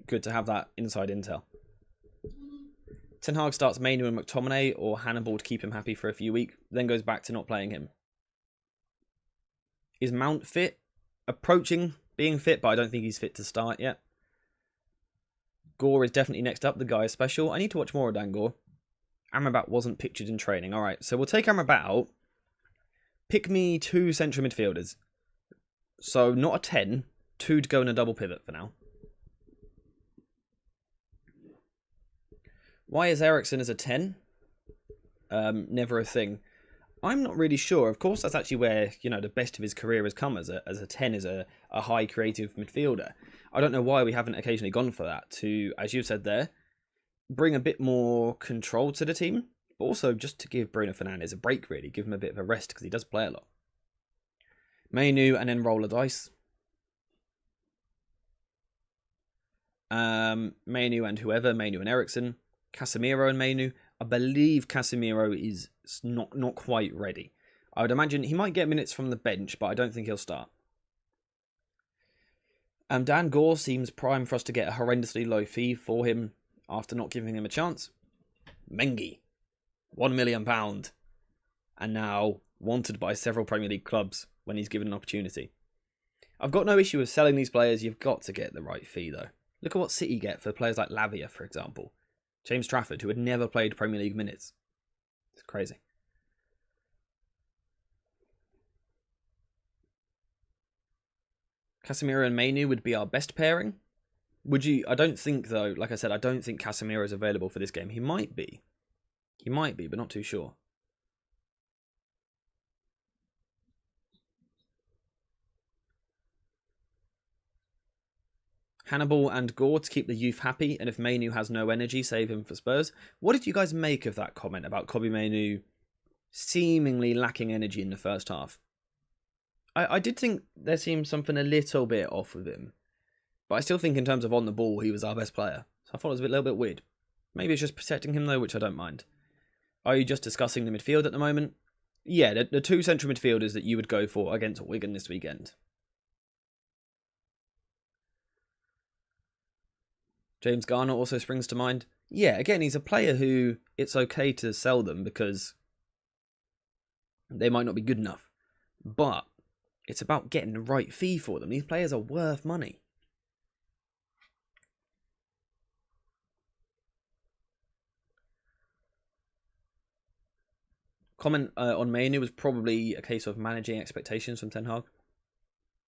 Good to have that inside intel. Ten Hag starts Mainu and McTominay or Hannibal to keep him happy for a few weeks, then goes back to not playing him. Is Mount fit? Approaching being fit, but I don't think he's fit to start yet. Gore is definitely next up. The guy is special. I need to watch more of Dan Gore. Amrabat wasn't pictured in training. Alright, so we'll take Amrabat out. Pick me 2 central midfielders. So not a 10. 2 to go in a double pivot for now. Why is Eriksen as a 10? Never a thing. I'm not really sure. Of course, that's actually where, you know, the best of his career has come as a 10, as a high creative midfielder. I don't know why we haven't occasionally gone for that to, as you said there, bring a bit more control to the team, but also just to give Bruno Fernandes a break, really. Give him a bit of a rest because he does play a lot. Mainu and then roll a dice. Mainu and whoever, Mainu and Eriksen. Casemiro and Mainu. I believe Casemiro is not quite ready. I would imagine he might get minutes from the bench, but I don't think he'll start. Dan Gore seems prime for us to get a horrendously low fee for him after not giving him a chance. Mengi, £1 million, and now wanted by several Premier League clubs when he's given an opportunity. I've got no issue with selling these players. You've got to get the right fee, though. Look at what City get for players like Lavia, for example. James Trafford, who had never played Premier League minutes. It's crazy. Casemiro and Mainu would be our best pairing. Would you? I don't think, though, like I said, I don't think Casemiro is available for this game. He might be. He might be, but not too sure. Hannibal and Gore to keep the youth happy, and if Mainu has no energy, save him for Spurs. What did you guys make of that comment about Kobbie Mainu seemingly lacking energy in the first half? I did think there seemed something a little bit off with him, but I still think in terms of on the ball, he was our best player. So I thought it was a little bit weird. Maybe it's just protecting him, though, which I don't mind. Are you just discussing the midfield at the moment? Yeah, the 2 central midfielders that you would go for against Wigan this weekend. James Garner also springs to mind. Yeah, again, he's a player who it's okay to sell them because they might not be good enough. But it's about getting the right fee for them. These players are worth money. Comment on Mainu was probably a case of managing expectations from Ten Hag.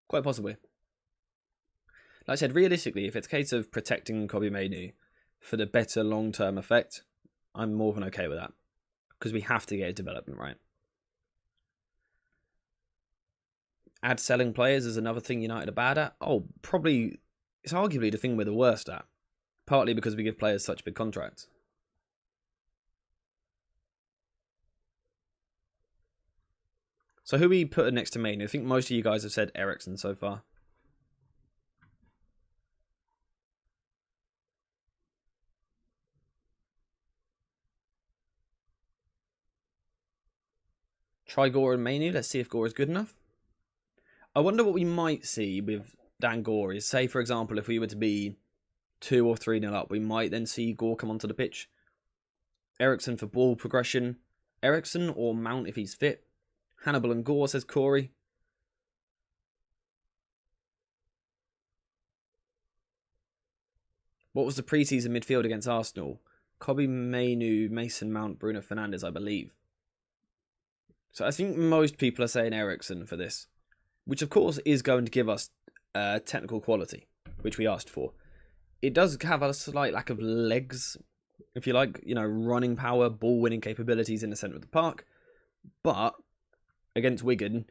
Quite possibly. Like I said, realistically, if it's a case of protecting Kobbie Mainu for the better long-term effect, I'm more than okay with that. Because we have to get his development right. Add selling players is another thing United are bad at. Oh, probably, it's arguably the thing we're the worst at. Partly because we give players such big contracts. So who are we putting next to Mainu? I think most of you guys have said Eriksen so far. Try Gore and Mainu. Let's see if Gore is good enough. I wonder what we might see with Dan Gore is, say, for example, if we were to be 2 or 3-0 up, we might then see Gore come onto the pitch. Eriksen for ball progression. Eriksen or Mount if he's fit. Hannibal and Gore, says Corey. What was the pre-season midfield against Arsenal? Kobbie Mainu, Mason Mount, Bruno Fernandes, I believe. So I think most people are saying Eriksen for this, which of course is going to give us technical quality, which we asked for. It does have a slight lack of legs, if you like, you know, running power, ball winning capabilities in the centre of the park. But against Wigan,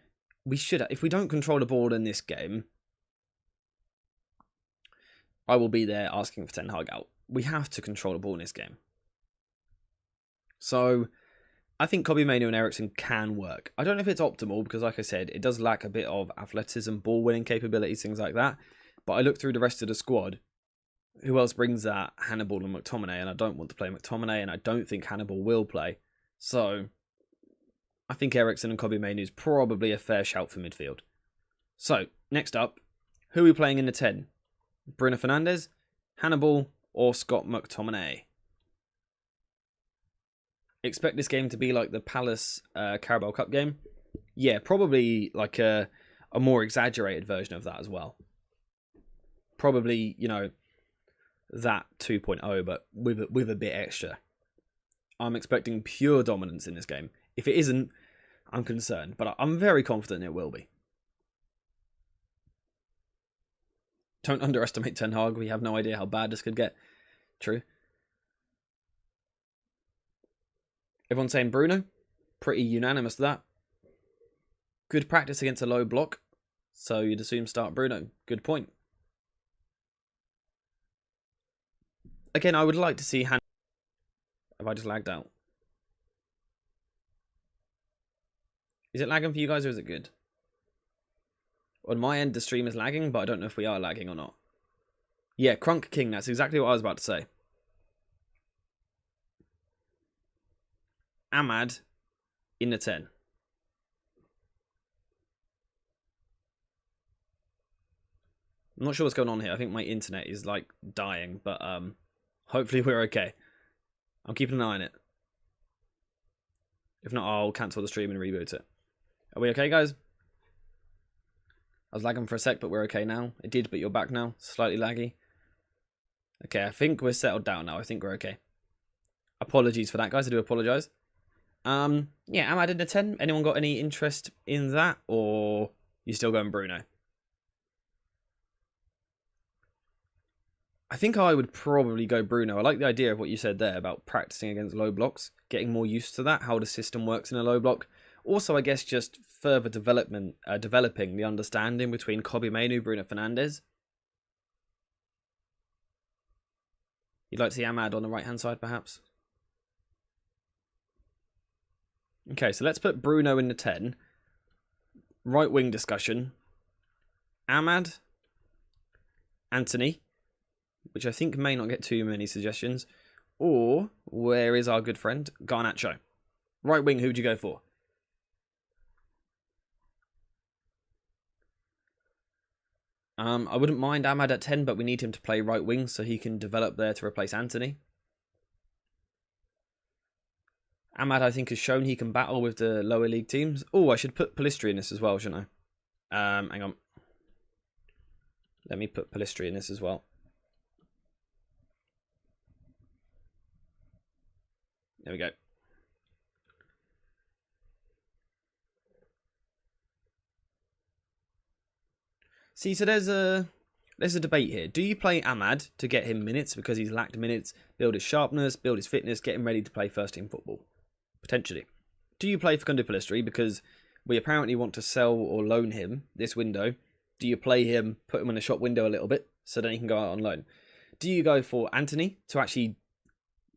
we should, if we don't control the ball in this game, I will be there asking for Ten Hag out. We have to control the ball in this game. So I think Kobbie Mainu and Eriksen can work. I don't know if it's optimal because, like I said, it does lack a bit of athleticism, ball-winning capabilities, things like that. But I look through the rest of the squad. Who else brings that? Hannibal and McTominay, and I don't want to play McTominay, and I don't think Hannibal will play. So I think Eriksen and Kobbie Mainu is probably a fair shout for midfield. So, next up, Who are we playing in the 10? Bruno Fernandes, Hannibal, or Scott McTominay? Expect this game to be like the Palace Carabao Cup game? Yeah, probably like a more exaggerated version of that as well. Probably, you know, that 2.0, but with a bit extra. I'm expecting pure dominance in this game. If it isn't, I'm concerned, but I'm very confident it will be. Don't underestimate Ten Hag. We have no idea how bad this could get. True. Everyone's saying Bruno. Pretty unanimous to that. Good practice against a low block. So you'd assume start Bruno. Good point. Again, I would like to see Have I just lagged out? Is it lagging for you guys or is it good? On my end, the stream is lagging, but I don't know if we are lagging or not. Yeah, Crunk King. That's exactly what I was about to say. Ahmad in the 10. I'm not sure what's going on here. I think my internet is like dying, but hopefully we're okay. I'm keeping an eye on it. If not, I'll cancel the stream and reboot it. Are we okay, guys? I was lagging for a sec, but we're okay now. It did, but you're back now. Slightly laggy. Okay, I think we're settled down now. I think we're okay. Apologies for that, guys. I do apologise. Yeah, Ahmad in the 10. Anyone got any interest in that, or you still going Bruno? I think I would probably go Bruno. I like the idea of what you said there about practicing against low blocks, getting more used to that, how the system works in a low block. Also, I guess just further developing the understanding between Kobbie Mainoo, Bruno Fernandes. You'd like to see Ahmad on the right-hand side, perhaps? Okay, so let's put Bruno in the 10. Right wing discussion. Ahmad. Anthony, which I think may not get too many suggestions. Or, where is our good friend? Garnacho. Right wing, who'd you go for? I wouldn't mind Ahmad at 10, but we need him to play right wing so he can develop there to replace Anthony. Ahmad, I think, has shown he can battle with the lower league teams. Oh, I should put Pellistri in this as well, shouldn't I? Hang on. Let me put Pellistri in this as well. There we go. See, so there's a debate here. Do you play Ahmad to get him minutes because he's lacked minutes, build his sharpness, build his fitness, get him ready to play first team football? Potentially. Do you play Facundo Pellistri because we apparently want to sell or loan him this window? Do you play him, put him in the shop window a little bit so then he can go out on loan? Do you go for Anthony to actually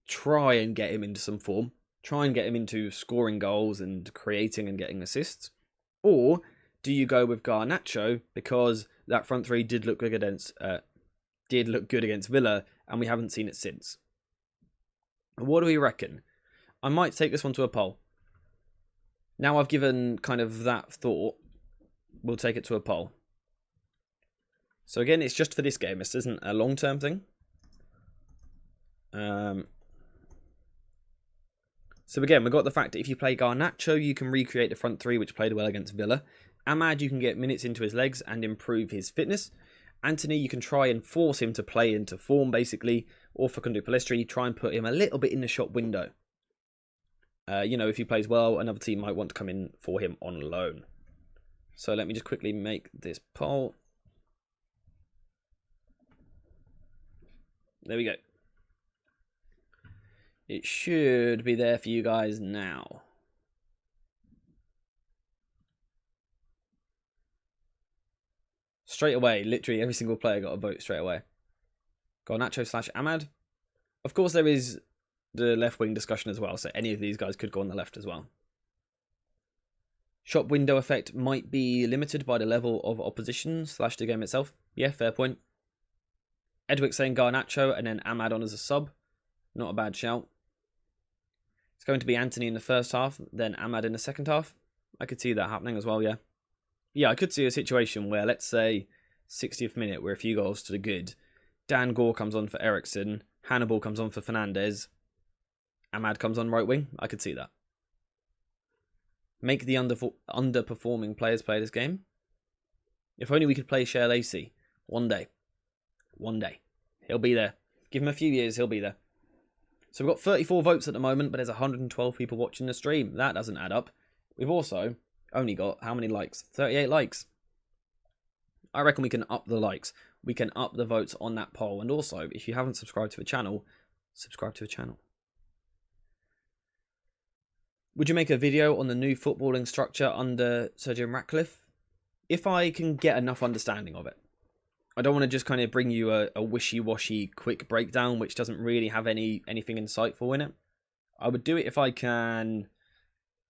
try and get him into some form? Try and get him into scoring goals and creating and getting assists? Or do you go with Garnacho because that front three did look good against Villa and we haven't seen it since? What do we reckon? I might take this one to a poll. Now I've given kind of that thought, we'll take it to a poll. So again, it's just for this game. This isn't a long-term thing. So again, we've got the fact that if you play Garnacho, you can recreate the front three, which played well against Villa. Ahmad, you can get minutes into his legs and improve his fitness. Anthony, you can try and force him to play into form, basically. Or Facundo Pellistri, try and put him a little bit in the shop window. You know, if he plays well, another team might want to come in for him on loan. So let me just quickly make this poll. There we go. It should be there for you guys now. Straight away, literally every single player got a vote straight away. Garnacho / Ahmad. Of course, there is the left wing discussion as well, so any of these guys could go on the left as well. Shop window effect might be limited by the level of opposition / the game itself. Yeah, fair point. Edwick saying Garnacho and then Ahmad on as a sub. Not a bad shout. It's going to be Anthony in the first half, then Ahmad in the second half. I could see that happening as well, yeah. Yeah, I could see a situation where, let's say, 60th minute, we're a few goals to the good. Dan Gore comes on for Ericsson. Hannibal comes on for Fernandez. Ahmad comes on right wing. I could see that. Make the underperforming players play this game. If only we could play Shea Lacey. One day. One day. He'll be there. Give him a few years, he'll be there. So we've got 34 votes at the moment, but there's 112 people watching the stream. That doesn't add up. We've also only got how many likes? 38 likes. I reckon we can up the likes. We can up the votes on that poll. And also, if you haven't subscribed to the channel, subscribe to the channel. Would you make a video on the new footballing structure under Sir Jim Ratcliffe? If I can get enough understanding of it. I don't want to just kind of bring you a wishy-washy quick breakdown which doesn't really have anything insightful in it. I would do it if I can,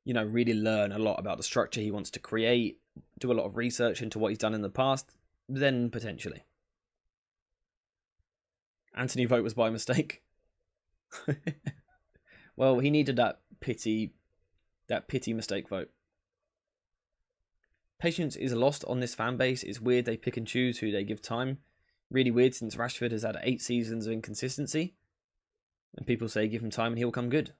you know, really learn a lot about the structure he wants to create, do a lot of research into what he's done in the past, then potentially. Anthony vote was by mistake. Well, he needed that pity mistake vote. Patience is lost on this fan base. It's weird they pick and choose who they give time. Really weird since Rashford has had 8 seasons of inconsistency. And people say give him time and he'll come good.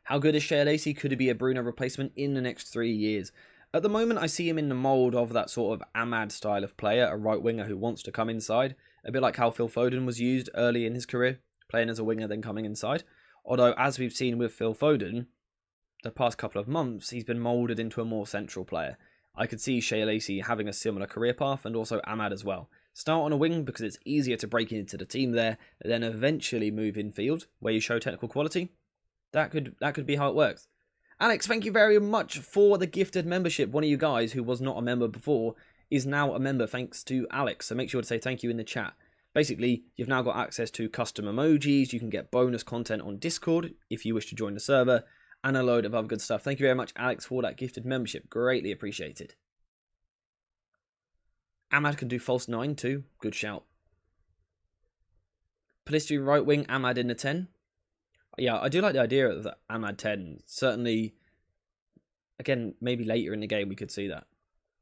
How good is Shea Lacey? Could he be a Bruno replacement in the next 3 years? At the moment, I see him in the mould of that sort of Ahmad style of player, a right winger who wants to come inside. A bit like how Phil Foden was used early in his career, playing as a winger then coming inside. Although, as we've seen with Phil Foden, the past couple of months, he's been moulded into a more central player. I could see Shea Lacey having a similar career path, and also Ahmad as well. Start on a wing because it's easier to break into the team there, then eventually move in field, where you show technical quality. That could be how it works. Alex, thank you very much for the gifted membership. One of you guys who was not a member before is now a member thanks to Alex, so make sure to say thank you in the chat. Basically, you've now got access to custom emojis, you can get bonus content on Discord if you wish to join the server, and a load of other good stuff. Thank you very much, Alex, for that gifted membership. Greatly appreciated. Ahmad can do false 9 too. Good shout. Pedestrian right wing, Ahmad in the 10. Yeah, I do like the idea of the Ahmad 10. Certainly, again, maybe later in the game we could see that.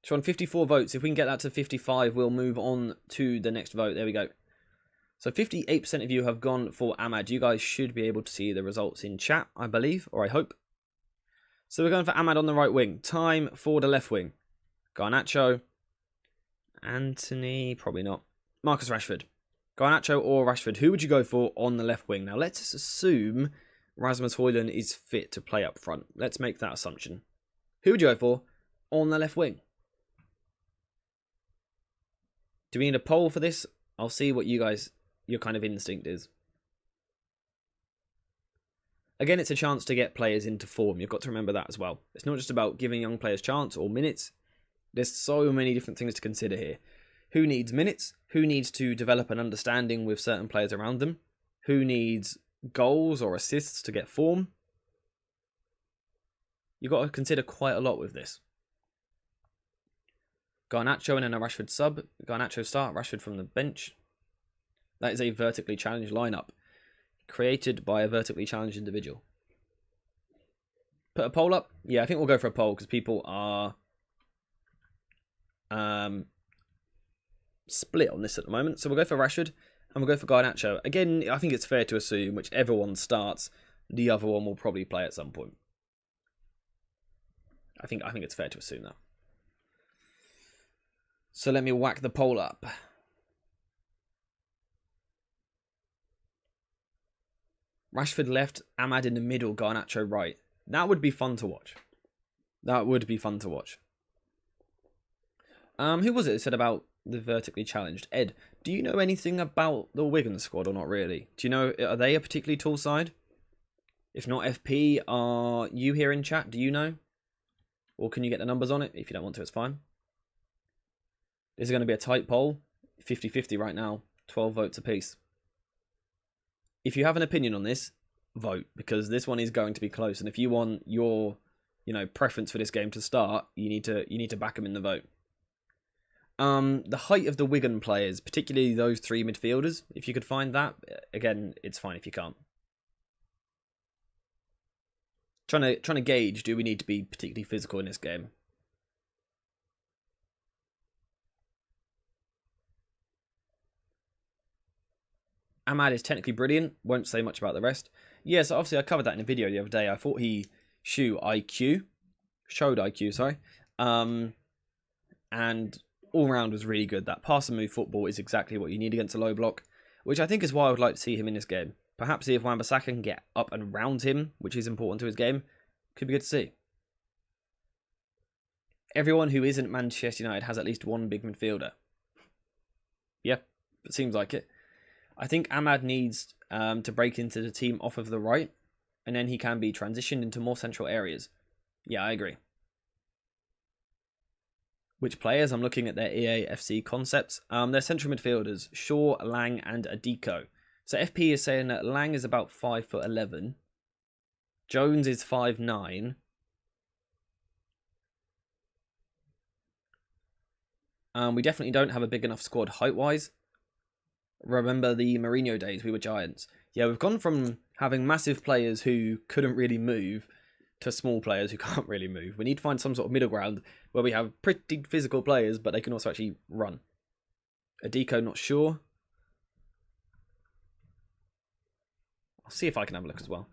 So on 54 votes, if we can get that to 55, we'll move on to the next vote. There we go. So 58% of you have gone for Ahmad. You guys should be able to see the results in chat, I believe, or I hope. So we're going for Ahmad on the right wing. Time for the left wing. Garnacho. Anthony, probably not. Marcus Rashford. Garnacho or Rashford. Who would you go for on the left wing? Now let's assume Rasmus Højlund is fit to play up front. Let's make that assumption. Who would you go for on the left wing? Do we need a poll for this? I'll see what your kind of instinct is. Again, it's a chance to get players into form. You've got to remember that as well. It's not just about giving young players chance or minutes. There's so many different things to consider here. Who needs minutes? Who needs to develop an understanding with certain players around them? Who needs goals or assists to get form? You've got to consider quite a lot with this. Garnacho and then a Rashford sub. Garnacho start, Rashford from the bench. That is a vertically challenged lineup, created by a vertically challenged individual. Put a poll up? Yeah, I think we'll go for a poll because people are split on this at the moment. So we'll go for Rashford and we'll go for Garnacho. Again, I think it's fair to assume whichever one starts, the other one will probably play at some point. I think it's fair to assume that. So let me whack the poll up. Rashford left, Ahmad in the middle, Garnacho right. That would be fun to watch. That would be fun to watch. Who was it that said about the vertically challenged? Ed, do you know anything about the Wigan squad or not really? Do you know, are they a particularly tall side? If not FP, are you here in chat? Do you know? Or can you get the numbers on it? If you don't want to, it's fine. This is going to be a tight poll. 50-50 right now. 12 votes apiece. If you have an opinion on this, vote, because this one is going to be close. And if you want your, preference for this game to start, you need to back them in the vote. The height of the Wigan players, particularly those 3 midfielders, if you could find that, again, it's fine if you can't. Trying to gauge, do we need to be particularly physical in this game? Ahmad is technically brilliant. Won't say much about the rest. Yeah, so obviously I covered that in a video the other day. I thought he showed IQ, sorry. And all round was really good. That pass and move football is exactly what you need against a low block, which I think is why I would like to see him in this game. Perhaps see if Wan-Bissaka can get up and around him, which is important to his game. Could be good to see. Everyone who isn't Manchester United has at least one big midfielder. Yeah, it seems like it. I think Ahmad needs to break into the team off of the right, and then he can be transitioned into more central areas. Yeah, I agree. Which players? I'm looking at their EAFC concepts. They're central midfielders, Shaw, Lang, and Adiko. So FP is saying that Lang is about 5'11". Jones is 5'9". We definitely don't have a big enough squad height-wise. Remember the Mourinho days, we were giants. Yeah, we've gone from having massive players who couldn't really move to small players who can't really move. We need to find some sort of middle ground where we have pretty physical players, but they can also actually run. Adiko, not sure. I'll see if I can have a look as well.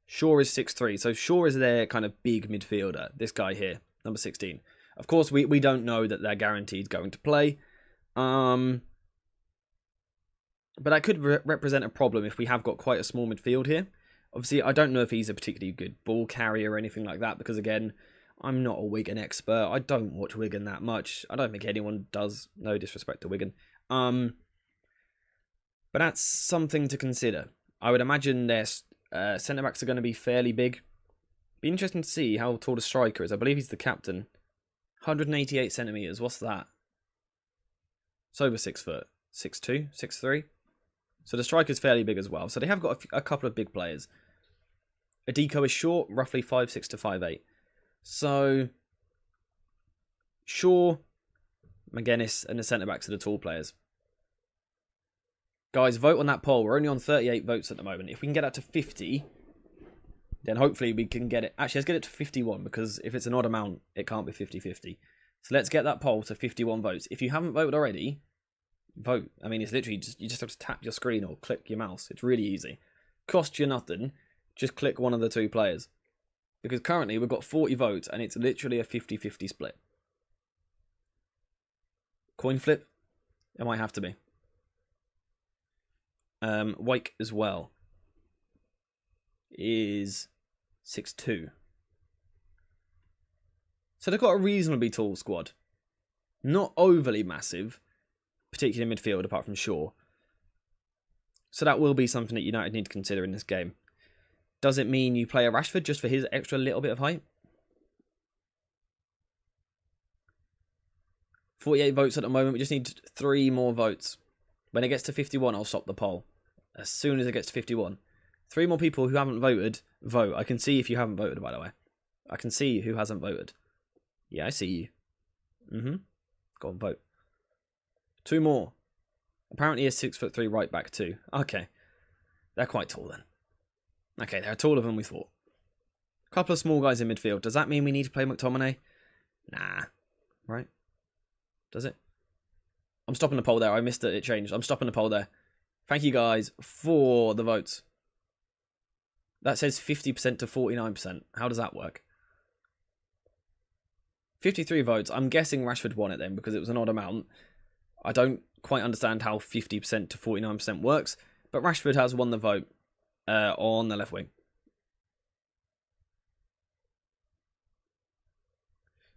Shaw is 6'3", so Shaw is their kind of big midfielder. This guy here, number 16. Of course, we don't know that they're guaranteed going to play. But that could represent a problem if we have got quite a small midfield here. Obviously, I don't know if he's a particularly good ball carrier or anything like that, because again, I'm not a Wigan expert. I don't watch Wigan that much. I don't think anyone does. No disrespect to Wigan. But that's something to consider. I would imagine their centre-backs are going to be fairly big. Be interesting to see how tall the striker is. I believe he's the captain. 188 centimetres. What's that? It's over 6 foot. 6'2", 6'3". So the striker's fairly big as well. So they have got a couple of big players. Adiko is short, roughly 5'6" to 5'8". So Shaw, McGuinness, and the centre-backs are the tall players. Guys, vote on that poll. We're only on 38 votes at the moment. If we can get that to 50, then hopefully we can get it. Actually, let's get it to 51, because if it's an odd amount, it can't be 50-50. So let's get that poll to 51 votes. If you haven't voted already, vote. I mean, it's literally you just have to tap your screen or click your mouse. It's really easy. Cost you nothing. Just click one of the two players. Because currently we've got 40 votes and it's literally a 50-50 split. Coin flip? It might have to be. Wake as well is 6'2". So they've got a reasonably tall squad. Not overly massive, particularly in midfield, apart from Shaw. So that will be something that United need to consider in this game. Does it mean you play a Rashford just for his extra little bit of height? 48 votes at the moment. We just need 3 more votes. When it gets to 51, I'll stop the poll. As soon as it gets to 51. 3 more people who haven't voted, vote. I can see if you haven't voted, by the way. I can see who hasn't voted. Yeah, I see you. Go on, vote. 2 more. Apparently a 6'3" right back too. Okay. They're quite tall then. Okay, they're taller than we thought. A couple of small guys in midfield. Does that mean we need to play McTominay? Nah. Right? Does it? I'm stopping the poll there. I missed it. It changed. I'm stopping the poll there. Thank you guys for the votes. That says 50% to 49%. How does that work? 53 votes. I'm guessing Rashford won it then because it was an odd amount. I don't quite understand how 50% to 49% works, but Rashford has won the vote on the left wing.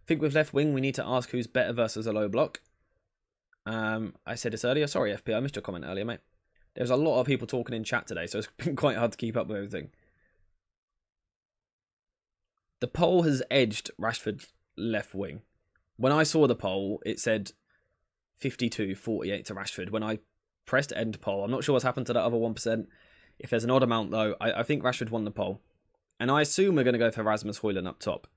I think with left wing, we need to ask who's better versus a low block. I said this earlier. Sorry, FP. I missed your comment earlier, mate. There's a lot of people talking in chat today, so it's been quite hard to keep up with everything. The poll has edged Rashford left wing. When I saw the poll, it said 52-48 to Rashford. When I pressed end poll, I'm not sure what's happened to that other 1%. If there's an odd amount, though, I think Rashford won the poll. And I assume we're going to go for Rasmus Højlund up top,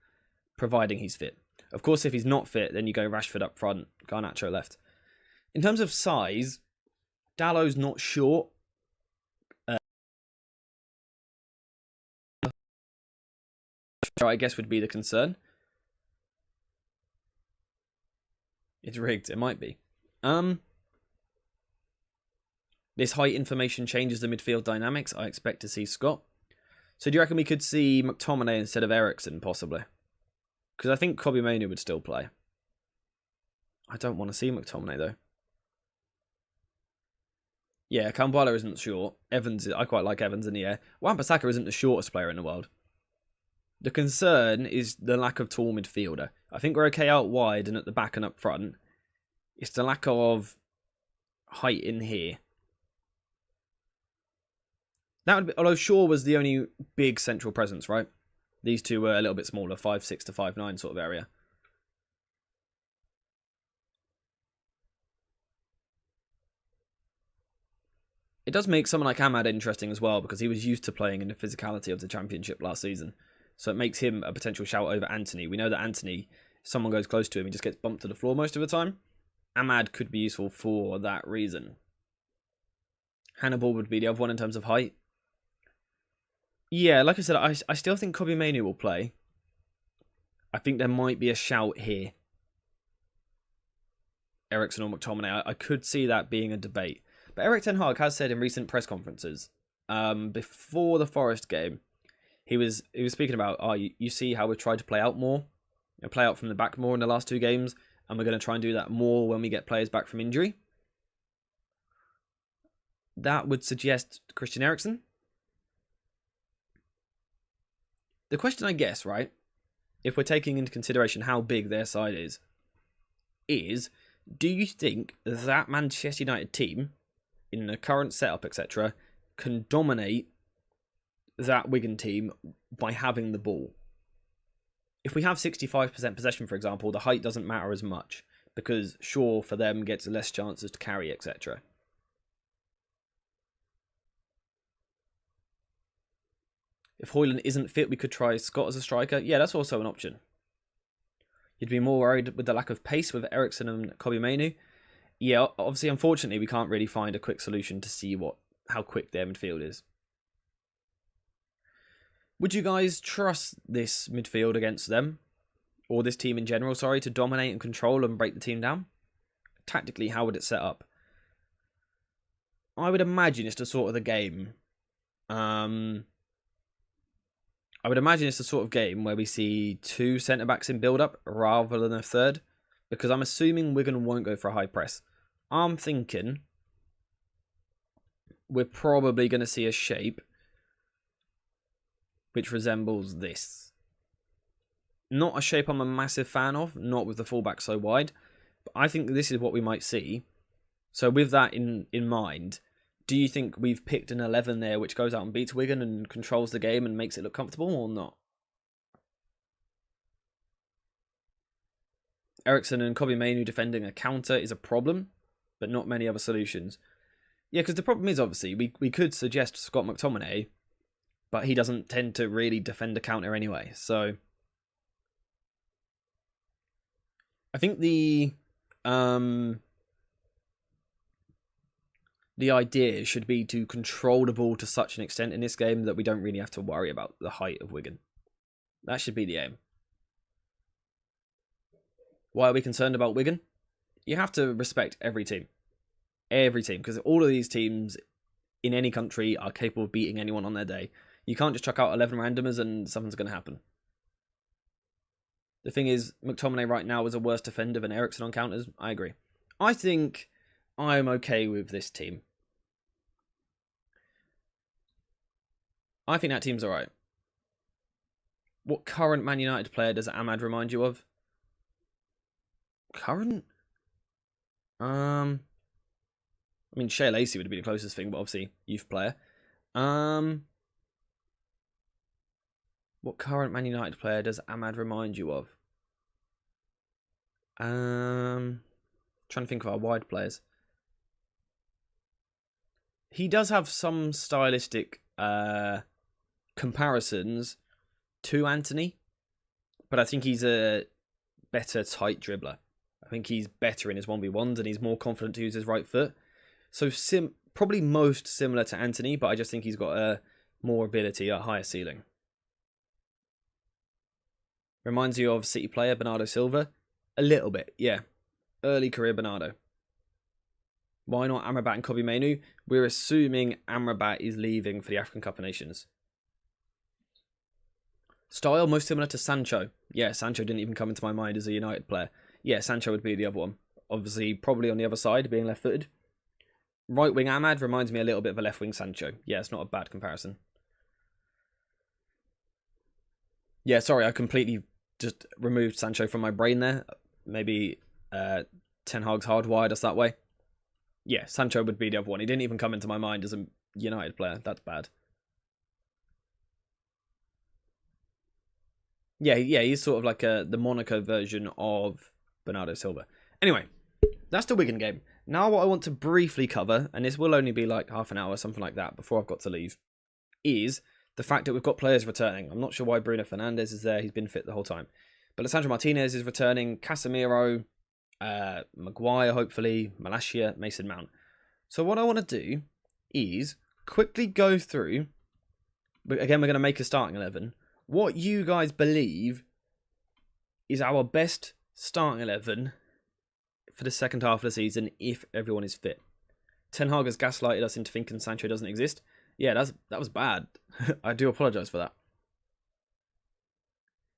providing he's fit. Of course, if he's not fit, then you go Rashford up front, Garnacho left. In terms of size, Dallow's not short. I guess would be the concern. It's rigged. It might be. This height information changes the midfield dynamics. I expect to see Scott. So do you reckon we could see McTominay instead of Eriksen, possibly? Because I think Kobbie Mainoo would still play. I don't want to see McTominay, though. Yeah, Kambala isn't short. Evans, I quite like Evans in the air. Wan-Bissaka isn't the shortest player in the world. The concern is the lack of tall midfielder. I think we're okay out wide and at the back and up front. It's the lack of height in here. That would be, although Shaw was the only big central presence, right? These two were a little bit smaller, 5'6" to 5'9" sort of area. It does make someone like Ahmad interesting as well, because he was used to playing in the physicality of the Championship last season. So it makes him a potential shout over Anthony. We know that Anthony, if someone goes close to him, he just gets bumped to the floor most of the time. Ahmad could be useful for that reason. Hannibal would be the other one in terms of height. Yeah, like I said, I still think Kobbie Mainoo will play. I think there might be a shout here. Eriksen or McTominay. I could see that being a debate. But Erik Ten Hag has said in recent press conferences, before the Forest game, he was speaking about, you see how we've tried to play out more, and play out from the back more in the last two games, and we're going to try and do that more when we get players back from injury. That would suggest Christian Eriksen. The question, I guess, right, if we're taking into consideration how big their side is do you think that Manchester United team, in the current setup, etc., can dominate that Wigan team by having the ball? If we have 65% possession, for example, the height doesn't matter as much, because Shaw, for them, gets less chances to carry, etc. If Højlund isn't fit, we could try Scott as a striker. Yeah, that's also an option. You'd be more worried with the lack of pace with Eriksen and Kobbie Mainoo. Yeah, obviously, unfortunately, we can't really find a quick solution to see how quick their midfield is. Would you guys trust this midfield against them? Or this team in general, sorry, to dominate and control and break the team down? Tactically, how would it set up? I would imagine it's the sort of the game. I would imagine it's the sort of game where we see two centre-backs in build-up rather than a third, because I'm assuming Wigan won't go for a high press. I'm thinking we're probably going to see a shape which resembles this. Not a shape I'm a massive fan of, not with the fullback so wide, but I think this is what we might see. So with that in mind, do you think we've picked an 11 there which goes out and beats Wigan and controls the game and makes it look comfortable, or not? Eriksen and Kobbie Mainoo defending a counter is a problem, but not many other solutions. Yeah, because the problem is, obviously, we could suggest Scott McTominay, but he doesn't tend to really defend a counter anyway. So I think the idea should be to control the ball to such an extent in this game that we don't really have to worry about the height of Wigan. That should be the aim. Why are we concerned about Wigan? You have to respect every team. Every team, because all of these teams in any country are capable of beating anyone on their day. You can't just chuck out 11 randomers and something's going to happen. The thing is, McTominay right now is a worse defender than Eriksen on counters. I agree. I think I'm okay with this team. I think that team's alright. What current Man United player does Ahmad remind you of? Current? I mean, Shea Lacey would be the closest thing, but obviously, youth player. What current Man United player does Ahmad remind you of? Trying to think of our wide players. He does have some stylistic comparisons to Anthony, but I think he's a better tight dribbler. I think he's better in his 1v1s and he's more confident to use his right foot. So probably most similar to Anthony, but I just think he's got a more ability, a higher ceiling. Reminds you of City player Bernardo Silva? A little bit, yeah. Early career Bernardo. Why not Amrabat and Kobbie Mainoo? We're assuming Amrabat is leaving for the African Cup of Nations. Style most similar to Sancho. Yeah, Sancho didn't even come into my mind as a United player. Yeah, Sancho would be the other one. Obviously, probably on the other side, being left-footed. Right wing Ahmad reminds me a little bit of a left wing Sancho. Yeah, it's not a bad comparison. Yeah, sorry, I completely just removed Sancho from my brain there. Maybe Ten Hag's hardwired us that way. Yeah, Sancho would be the other one. He didn't even come into my mind as a United player. That's bad. Yeah, he's sort of like the Monaco version of Bernardo Silva. Anyway, that's the Wigan game. Now what I want to briefly cover, and this will only be like half an hour, something like that, before I've got to leave, is the fact that we've got players returning. I'm not sure why Bruno Fernandes is there. He's been fit the whole time. But Lisandro Martinez is returning. Casemiro, Maguire, hopefully, Malacia, Mason Mount. So what I want to do is quickly go through. Again, we're going to make a starting 11. What you guys believe is our best starting 11 for the second half of the season if everyone is fit. Ten Hag has gaslighted us into thinking Sancho doesn't exist. Yeah, that was bad. I do apologise for that.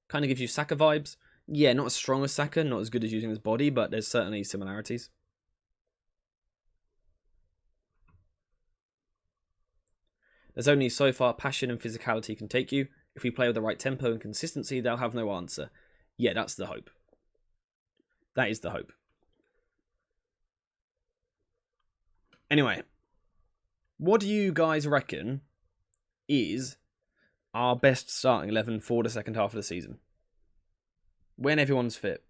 Kind of gives you Saka vibes. Yeah, not as strong as Saka, not as good as using his body, but there's certainly similarities. There's only so far passion and physicality can take you. If we play with the right tempo and consistency, they'll have no answer. Yeah, that's the hope. That is the hope. Anyway, what do you guys reckon is our best starting 11 for the second half of the season? When everyone's fit.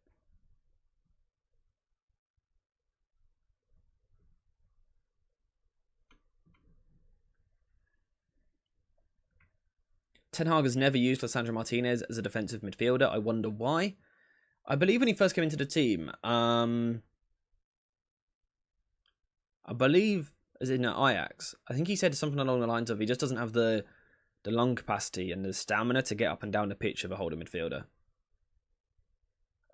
Ten Hag has never used Lisandro Martinez as a defensive midfielder. I wonder why. I believe when he first came into the team, I believe, as in Ajax, I think he said something along the lines of he just doesn't have the lung capacity and the stamina to get up and down the pitch of a holding midfielder.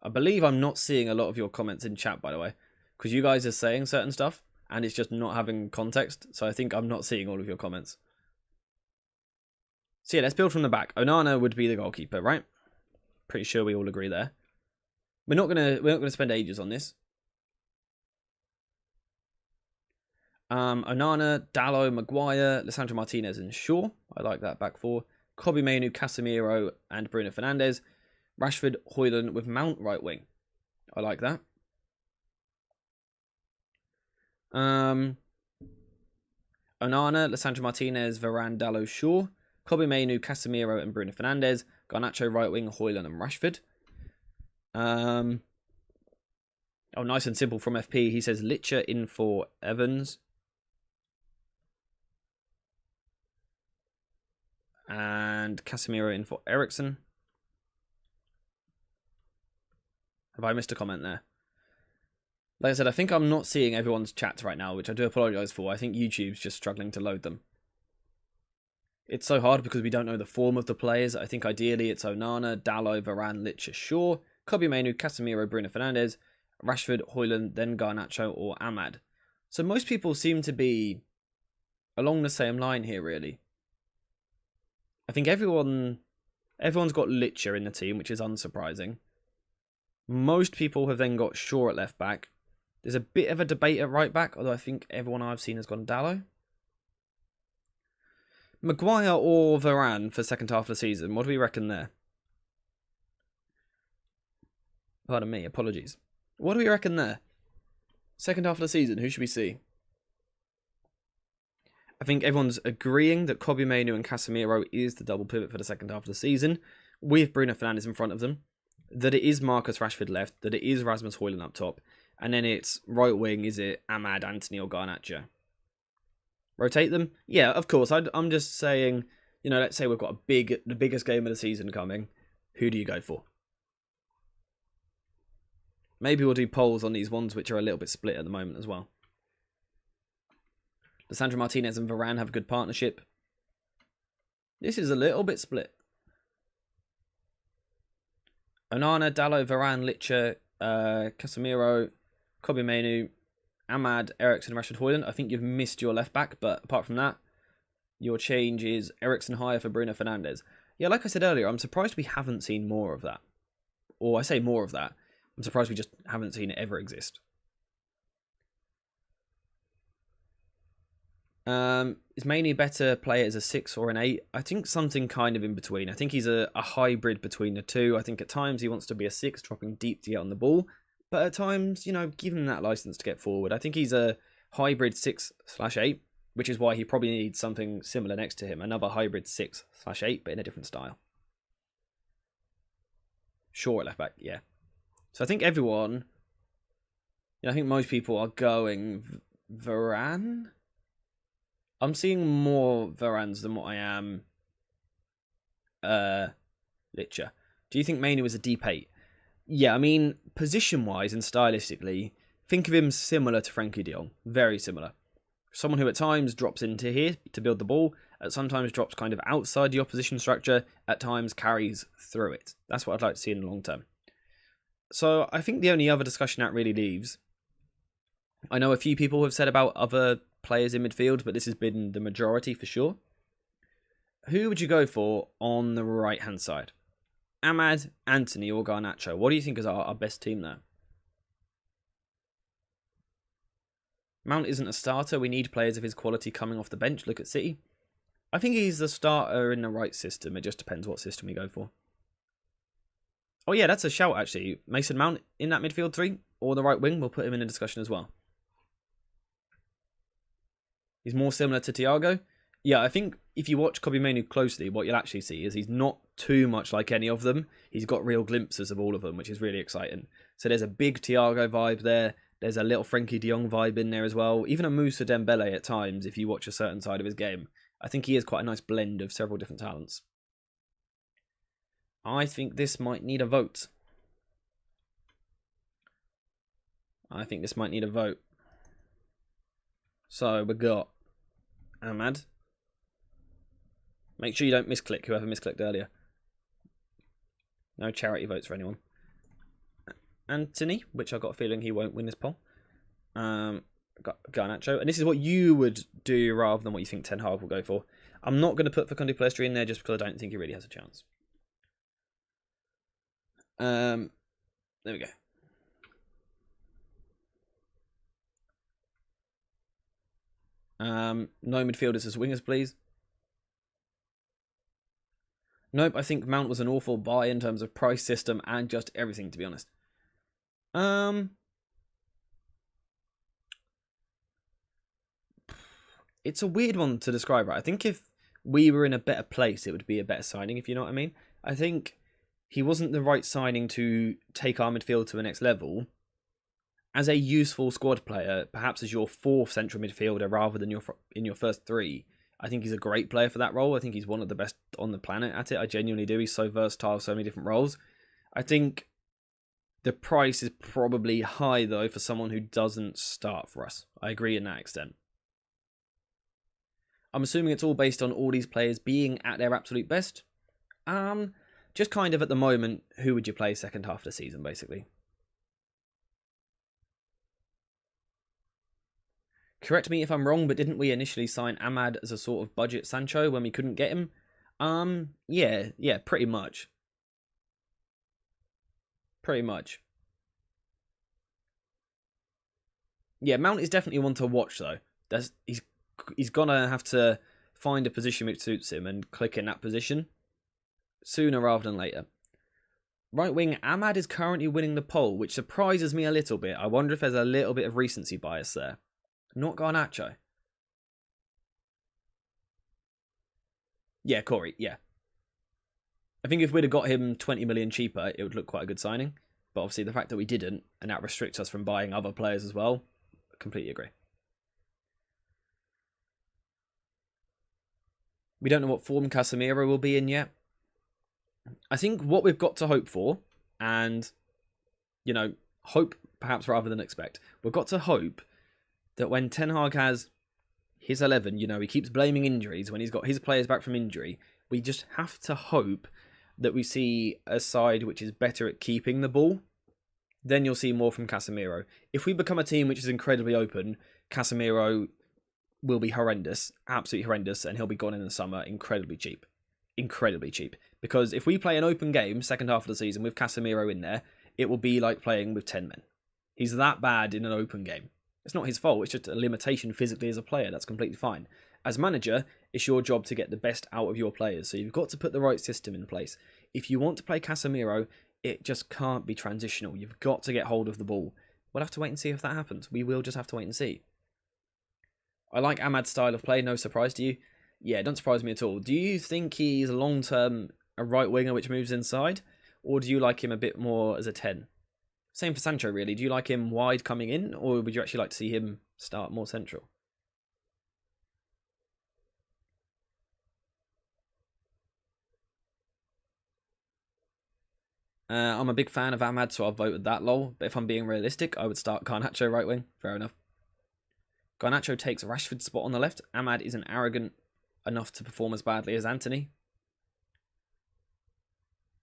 I believe I'm not seeing a lot of your comments in chat, by the way, because you guys are saying certain stuff and it's just not having context, so I think I'm not seeing all of your comments. So yeah, let's build from the back. Onana would be the goalkeeper, right? Pretty sure we all agree there. We're not gonna spend ages on this. Onana, Dalot, Maguire, Lisandro Martinez and Shaw. I like that back four. Kobbie Mainoo, Casemiro and Bruno Fernandes. Rashford, Højlund with Mount right wing. I like that. Onana, Lisandro Martinez, Varane, Dalot, Shaw. Kobbie Mainoo, Casemiro and Bruno Fernandes. Garnacho right wing, Højlund and Rashford. Oh, nice and simple from FP. He says Licha in for Evans. And Casemiro in for Ericsson. Have I missed a comment there? Like I said, I think I'm not seeing everyone's chats right now, which I do apologise for. I think YouTube's just struggling to load them. It's so hard because we don't know the form of the players. I think ideally it's Onana, Dalot, Varane, Licha, Shaw, Kobbie Mainoo, Casemiro, Bruno Fernandes, Rashford, Højlund, then Garnacho or Ahmad. So most people seem to be along the same line here, really. I think everyone's got Licha in the team, which is unsurprising. Most people have then got Shaw at left back. There's a bit of a debate at right back, although I think everyone I've seen has gone Dalot. Maguire or Varane for second half of the season. What do we reckon there? Pardon me, apologies. What do we reckon there? Second half of the season, who should we see? I think everyone's agreeing that Kobbie Mainoo and Casemiro is the double pivot for the second half of the season, with Bruno Fernandes in front of them. That it is Marcus Rashford left, that it is Rasmus Højlund up top, and then it's right wing, is it Ahmad, Anthony or Garnacho? Rotate them? Yeah, of course. I'm just saying, you know, let's say we've got the biggest game of the season coming. Who do you go for? Maybe we'll do polls on these ones which are a little bit split at the moment as well. Lisandro Martinez and Varane have a good partnership. This is a little bit split. Onana, Dalot, Varane, Licha, Casemiro, Kobbie Mainoo, Ahmad, Eriksson, Rashford, Højlund. I think you've missed your left back, but apart from that, your change is Eriksson higher for Bruno Fernandes. Yeah, like I said earlier, I'm surprised we haven't seen more of that. Or I say more of that. I'm surprised we just haven't seen it ever exist. Is mainly better play as a 6 or an 8? I think something kind of in between. I think he's a hybrid between the two. I think at times he wants to be a 6, dropping deep to get on the ball. But at times, give him that license to get forward. I think he's a hybrid 6/8, which is why he probably needs something similar next to him. Another hybrid 6/8, but in a different style. Short left back, yeah. So I think everyone... I think most people are going Varane. I'm seeing more Varans than what I am Licher. Do you think Mainoo was a deep 8? Yeah, I mean, position-wise and stylistically, think of him similar to Frankie de Jong. Very similar. Someone who at times drops into here to build the ball, at sometimes drops kind of outside the opposition structure, at times carries through it. That's what I'd like to see in the long term. So I think the only other discussion that really leaves... I know a few people have said about other players in midfield, but this has been the majority for sure. Who would you go for on the right-hand side? Ahmad, Anthony, or Garnacho? What do you think is our best team there? Mount isn't a starter. We need players of his quality coming off the bench. Look at City. I think he's the starter in the right system. It just depends what system we go for. Oh yeah, that's a shout actually. Mason Mount in that midfield 3 or the right wing. We'll put him in a discussion as well. He's more similar to Thiago. Yeah, I think if you watch Kobbie Mainoo closely, what you'll actually see is he's not too much like any of them. He's got real glimpses of all of them, which is really exciting. So there's a big Thiago vibe there. There's a little Frankie de Jong vibe in there as well. Even a Moussa Dembele at times, if you watch a certain side of his game. I think he is quite a nice blend of several different talents. I think this might need a vote. So we've got Ahmad. Make sure you don't misclick whoever misclicked earlier. No charity votes for anyone. Anthony, which I've got a feeling he won't win this poll. Got Garnacho. And this is what you would do rather than what you think Ten Hag will go for. I'm not going to put Facundo Pellistri in there just because I don't think he really has a chance. There we go. No midfielders as wingers, please. Nope, I think Mount was an awful buy in terms of price system and just everything, to be honest. It's a weird one to describe, right? I think if we were in a better place, it would be a better signing, if you know what I mean. I think he wasn't the right signing to take our midfield to the next level. As a useful squad player, perhaps as your 4th central midfielder rather than in your first 3, I think he's a great player for that role. I think he's one of the best on the planet at it. I genuinely do. He's so versatile, so many different roles. I think the price is probably high, though, for someone who doesn't start for us. I agree in that extent. I'm assuming it's all based on all these players being at their absolute best. Just kind of at the moment, who would you play second half of the season, basically? Correct me if I'm wrong, but didn't we initially sign Ahmad as a sort of budget Sancho when we couldn't get him? Yeah, pretty much. Pretty much. Yeah, Mount is definitely one to watch, though. He's gonna have to find a position which suits him and click in that position sooner rather than later. Right wing, Ahmad is currently winning the poll, which surprises me a little bit. I wonder if there's a little bit of recency bias there. Not Garnacho. Yeah, Corey, yeah. I think if we'd have got him 20 million cheaper, it would look quite a good signing. But obviously the fact that we didn't, and that restricts us from buying other players as well, I completely agree. We don't know what form Casemiro will be in yet. I think what we've got to hope for, and, hope perhaps rather than expect, we've got to hope that when Ten Hag has his 11, he keeps blaming injuries when he's got his players back from injury. We just have to hope that we see a side which is better at keeping the ball then you'll see more from Casemiro. If we become a team which is incredibly open, Casemiro will be horrendous, absolutely horrendous, and he'll be gone in the summer incredibly cheap. Incredibly cheap. Because if we play an open game, second half of the season, with Casemiro in there, it will be like playing with 10 men. He's that bad in an open game. It's not his fault, it's just a limitation physically as a player. That's completely fine. As manager, it's your job to get the best out of your players, so you've got to put the right system in place. If you want to play Casemiro, it just can't be transitional. You've got to get hold of the ball. We'll have to wait and see if that happens. We will just have to wait and see. I like Ahmad's style of play, no surprise to you. Yeah, it doesn't surprise me at all. Do you think he's long-term a right winger which moves inside? Or do you like him a bit more as a 10? Same for Sancho, really. Do you like him wide coming in? Or would you actually like to see him start more central? I'm a big fan of Ahmad, so I'll vote with that lol. But if I'm being realistic, I would start Garnacho right wing. Fair enough. Garnacho takes Rashford's spot on the left. Ahmad isn't arrogant enough to perform as badly as Anthony.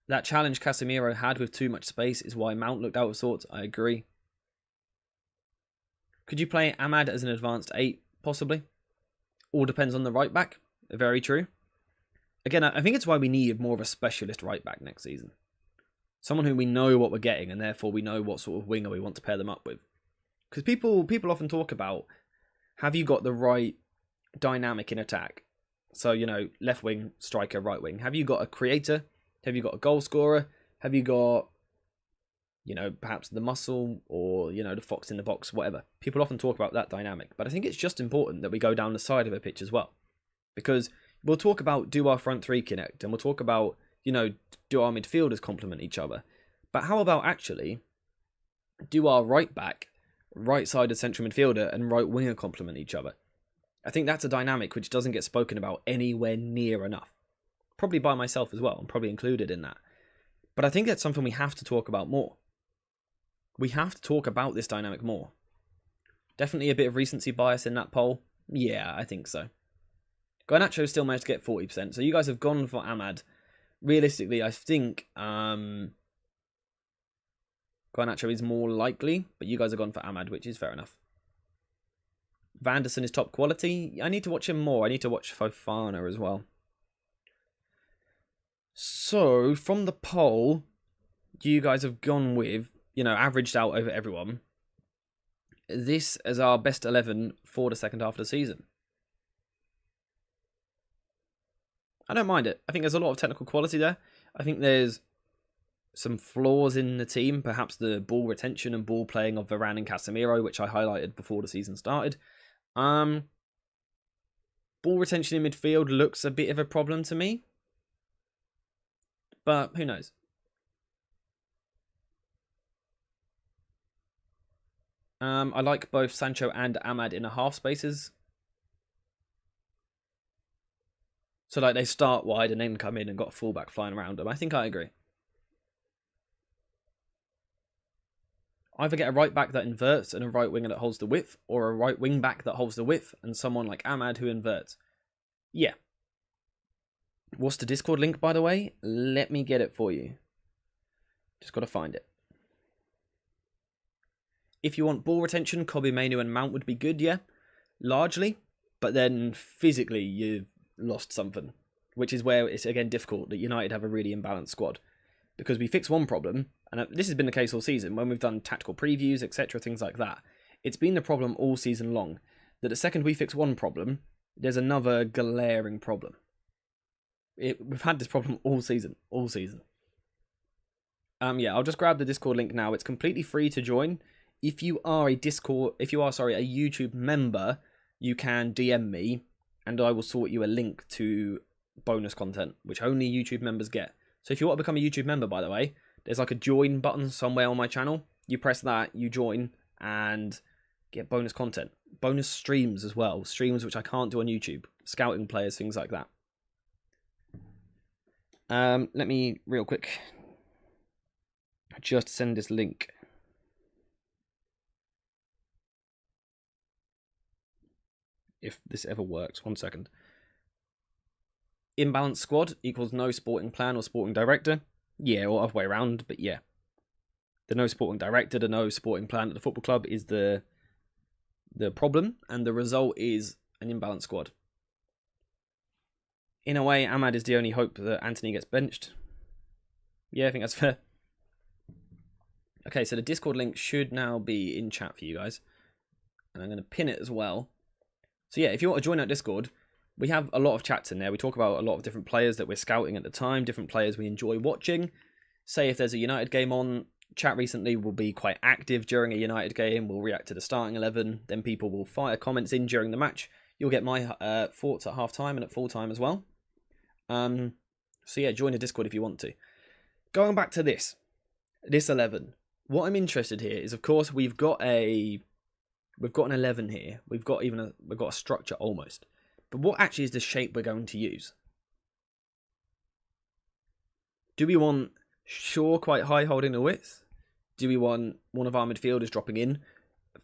That challenge Casemiro had with too much space is why Mount looked out of sorts. I agree. Could you play Ahmad as an advanced 8? Possibly. All depends on the right back. Very true. Again, I think it's why we need more of a specialist right back next season. Someone who we know what we're getting, and therefore we know what sort of winger we want to pair them up with. Because people often talk about, have you got the right dynamic in attack? So, left wing, striker, right wing. Have you got a creator? Have you got a goal scorer? Have you got, perhaps the muscle or, the fox in the box, whatever. People often talk about that dynamic. But I think it's just important that we go down the side of a pitch as well. Because we'll talk about, do our front three connect? And we'll talk about, do our midfielders complement each other? But how about actually, do our right back, right-sided central midfielder, and right winger complement each other? I think that's a dynamic which doesn't get spoken about anywhere near enough. Probably by myself as well. I'm probably included in that. But I think that's something we have to talk about more. We have to talk about this dynamic more. Definitely a bit of recency bias in that poll. Yeah, I think so. Garnacho still managed to get 40%. So you guys have gone for Ahmad. Realistically, I think Garnacho is more likely, but you guys have gone for Ahmad, which is fair enough. Vanderson is top quality. I need to watch him more. I need to watch Fofana as well. So, from the poll, you guys have gone with, averaged out over everyone, this as our best 11 for the second half of the season. I don't mind it. I think there's a lot of technical quality there. I think there's some flaws in the team, perhaps the ball retention and ball playing of Varane and Casemiro, which I highlighted before the season started. Ball retention in midfield looks a bit of a problem to me, but who knows? I like both Sancho and Ahmad in the half spaces. So they start wide and then come in and got a fullback flying around them. I think I agree. Either get a right back that inverts and a right winger that holds the width, or a right wing back that holds the width and someone like Ahmad who inverts. Yeah. What's the Discord link, by the way? Let me get it for you. Just got to find it. If you want ball retention, Kobe Mainu and Mount would be good, yeah. Largely. But then physically, you've lost something. Which is where it's, again, difficult that United have a really imbalanced squad. Because we fix one problem, and this has been the case all season, when we've done tactical previews, etc., things like that. It's been the problem all season long, that the second we fix one problem, there's another glaring problem. We've had this problem all season. Yeah, I'll just grab the Discord link now. It's completely free to join. If you are a YouTube member, you can DM me, and I will sort you a link to bonus content, which only YouTube members get. So if you want to become a YouTube member, by the way, there's like a join button somewhere on my channel. You press that, you join, and get bonus content. Bonus streams as well. Streams which I can't do on YouTube. Scouting players, things like that. Let me, real quick, just send this link. If this ever works. 1 second. Imbalanced squad equals no sporting plan or sporting director. Yeah, or other way around, but yeah. The no sporting director, the no sporting plan at the football club is the problem, and the result is an imbalanced squad. In a way, Ahmad is the only hope that Anthony gets benched. Yeah, I think that's fair. Okay, so the Discord link should now be in chat for you guys. And I'm going to pin it as well. So yeah, if you want to join our Discord, we have a lot of chats in there. We talk about a lot of different players that we're scouting at the time, different players we enjoy watching. Say if there's a United game on, chat recently will be quite active during a United game. We'll react to the starting 11. Then people will fire comments in during the match. You'll get my thoughts at half-time and at full-time as well. So yeah, join the Discord if you want to. Going back to this 11. What I'm interested here is, of course, we've got an 11 here. We've got a structure almost. But what actually is the shape we're going to use? Do we want Shaw quite high holding the width? Do we want one of our midfielders dropping in?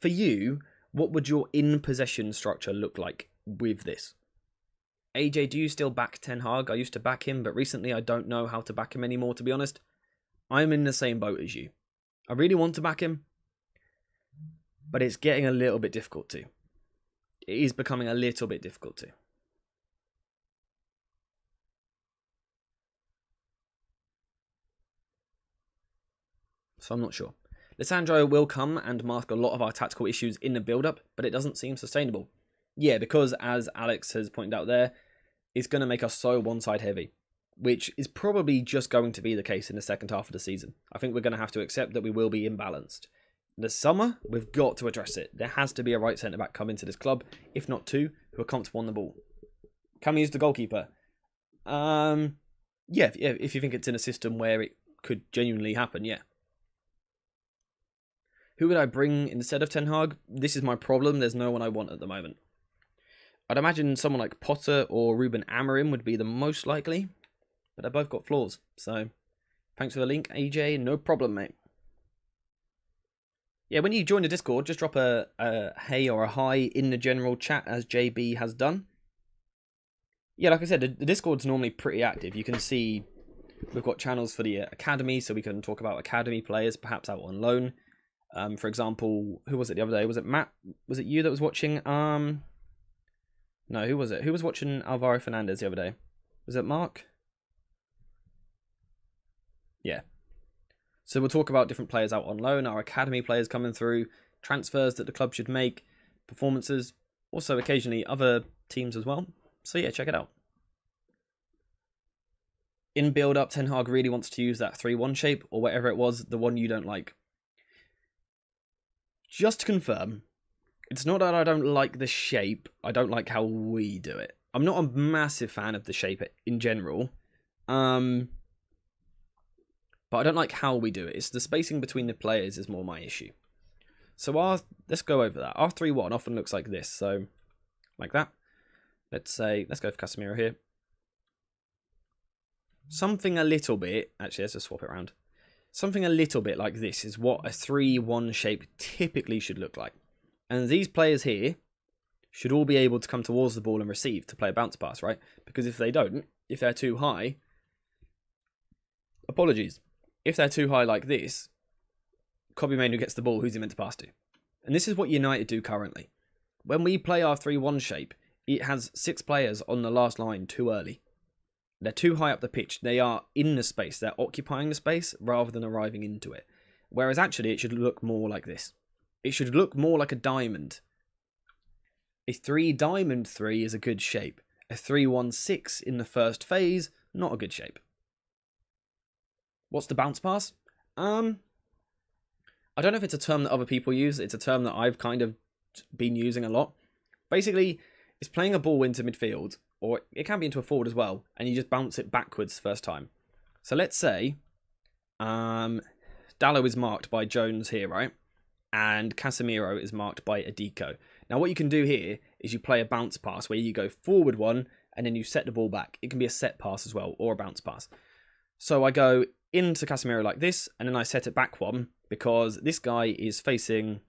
For you, what would your in-possession structure look like with this? AJ, do you still back Ten Hag? I used to back him, but recently I don't know how to back him anymore, to be honest. I'm in the same boat as you. I really want to back him, but it's getting a little bit difficult to. It is becoming a little bit difficult to. So I'm not sure. Lissandro will come and mask a lot of our tactical issues in the build-up, but it doesn't seem sustainable. Yeah, because as Alex has pointed out there, it's going to make us so one-side heavy, which is probably just going to be the case in the second half of the season. I think we're going to have to accept that we will be imbalanced. This summer, we've got to address it. There has to be a right centre-back come into this club, if not two, who are comfortable on the ball. Can we use the goalkeeper? Yeah, if you think it's in a system where it could genuinely happen, yeah. Who would I bring instead of Ten Hag? This is my problem. There's no one I want at the moment. I'd imagine someone like Potter or Ruben Amorim would be the most likely, but they've both got flaws. So, thanks for the link, AJ. No problem, mate. Yeah, when you join the Discord, just drop a hey or a hi in the general chat, as JB has done. Yeah, like I said, the Discord's normally pretty active. You can see we've got channels for the academy, so we can talk about academy players, perhaps out on loan. For example, who was it the other day? Was it Matt? Was it you that was watching? No, who was it? Who was watching Alvaro Fernandez the other day? Was it Mark? Yeah. So we'll talk about different players out on loan, our academy players coming through, transfers that the club should make, performances, also occasionally other teams as well. So yeah, check it out. In build-up, Ten Hag really wants to use that 3-1 shape, or whatever it was, the one you don't like. Just to confirm, it's not that I don't like the shape, I don't like how we do it. I'm not a massive fan of the shape in general, but I don't like how we do it. It's the spacing between the players is more my issue. So let's go over that. Our 3-1 often looks like this, so like that. Let's go for Casemiro here. Something a little bit, actually let's just swap it around. Something a little bit like this is what a 3-1 shape typically should look like. And these players here should all be able to come towards the ball and receive to play a bounce pass, right? Because if they don't, if they're too high, apologies, if they're too high like this, Kobe Mainoo gets the ball, who's he meant to pass to? And this is what United do currently. When we play our 3-1 shape, it has 6 players on the last line too early. They're too high up the pitch. They are in the space. They're occupying the space rather than arriving into it. Whereas actually it should look more like this. It should look more like a diamond. A 3-diamond 3 is a good shape. A 3-1-6 in the first phase, not a good shape. What's the bounce pass? I don't know if it's a term that other people use. It's a term that I've kind of been using a lot. Basically, it's playing a ball into midfield, or it can be into a forward as well, and you just bounce it backwards first time. So let's say Dallo is marked by Jones here, right? And Casemiro is marked by Adiko. Now what you can do here is you play a bounce pass where you go forward one and then you set the ball back. It can be a set pass as well, or a bounce pass. So I go into Casemiro like this, and then I set it back one because this guy is facing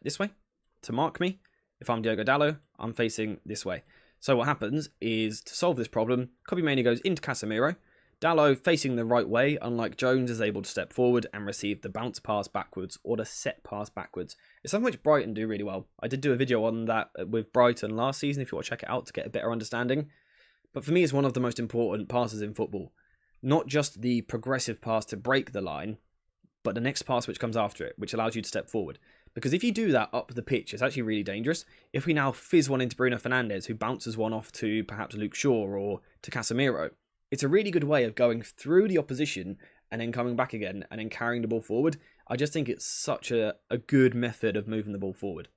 this way to mark me. If I'm Diogo Dallo, I'm facing this way. So what happens is, to solve this problem, Kobe Mainoo goes into Casemiro, Dalot facing the right way, unlike Jones, is able to step forward and receive the bounce pass backwards or the set pass backwards. It's something which Brighton do really well. I did do a video on that with Brighton last season if you want to check it out to get a better understanding. But for me, it's one of the most important passes in football. Not just the progressive pass to break the line, but the next pass which comes after it, which allows you to step forward. Because if you do that up the pitch, it's actually really dangerous. If we now fizz one into Bruno Fernandes, who bounces one off to perhaps Luke Shaw or to Casemiro, it's a really good way of going through the opposition and then coming back again and then carrying the ball forward. I just think it's such a good method of moving the ball forward.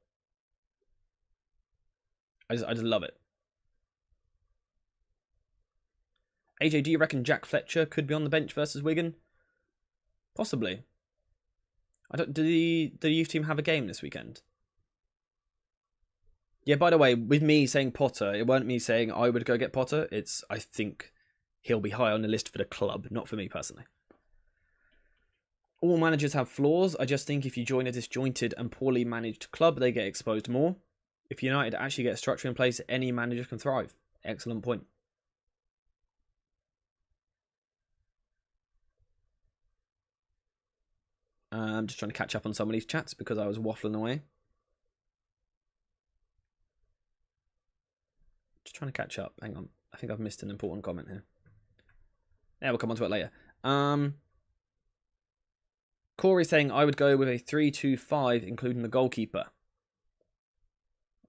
I just love it. AJ, do you reckon Jack Fletcher could be on the bench versus Wigan? Possibly. Do the youth team have a game this weekend? Yeah, by the way, with me saying Potter, it weren't me saying I would go get Potter. It's, I think he'll be high on the list for the club, not for me personally. All managers have flaws. I just think if you join a disjointed and poorly managed club, they get exposed more. If United actually get a structure in place, any manager can thrive. Excellent point. I'm just trying to catch up on some of these chats because I was waffling away. Just trying to catch up. Hang on. I think I've missed an important comment here. Yeah, we'll come on to it later. Corey's saying I would go with a 3-2-5, including the goalkeeper.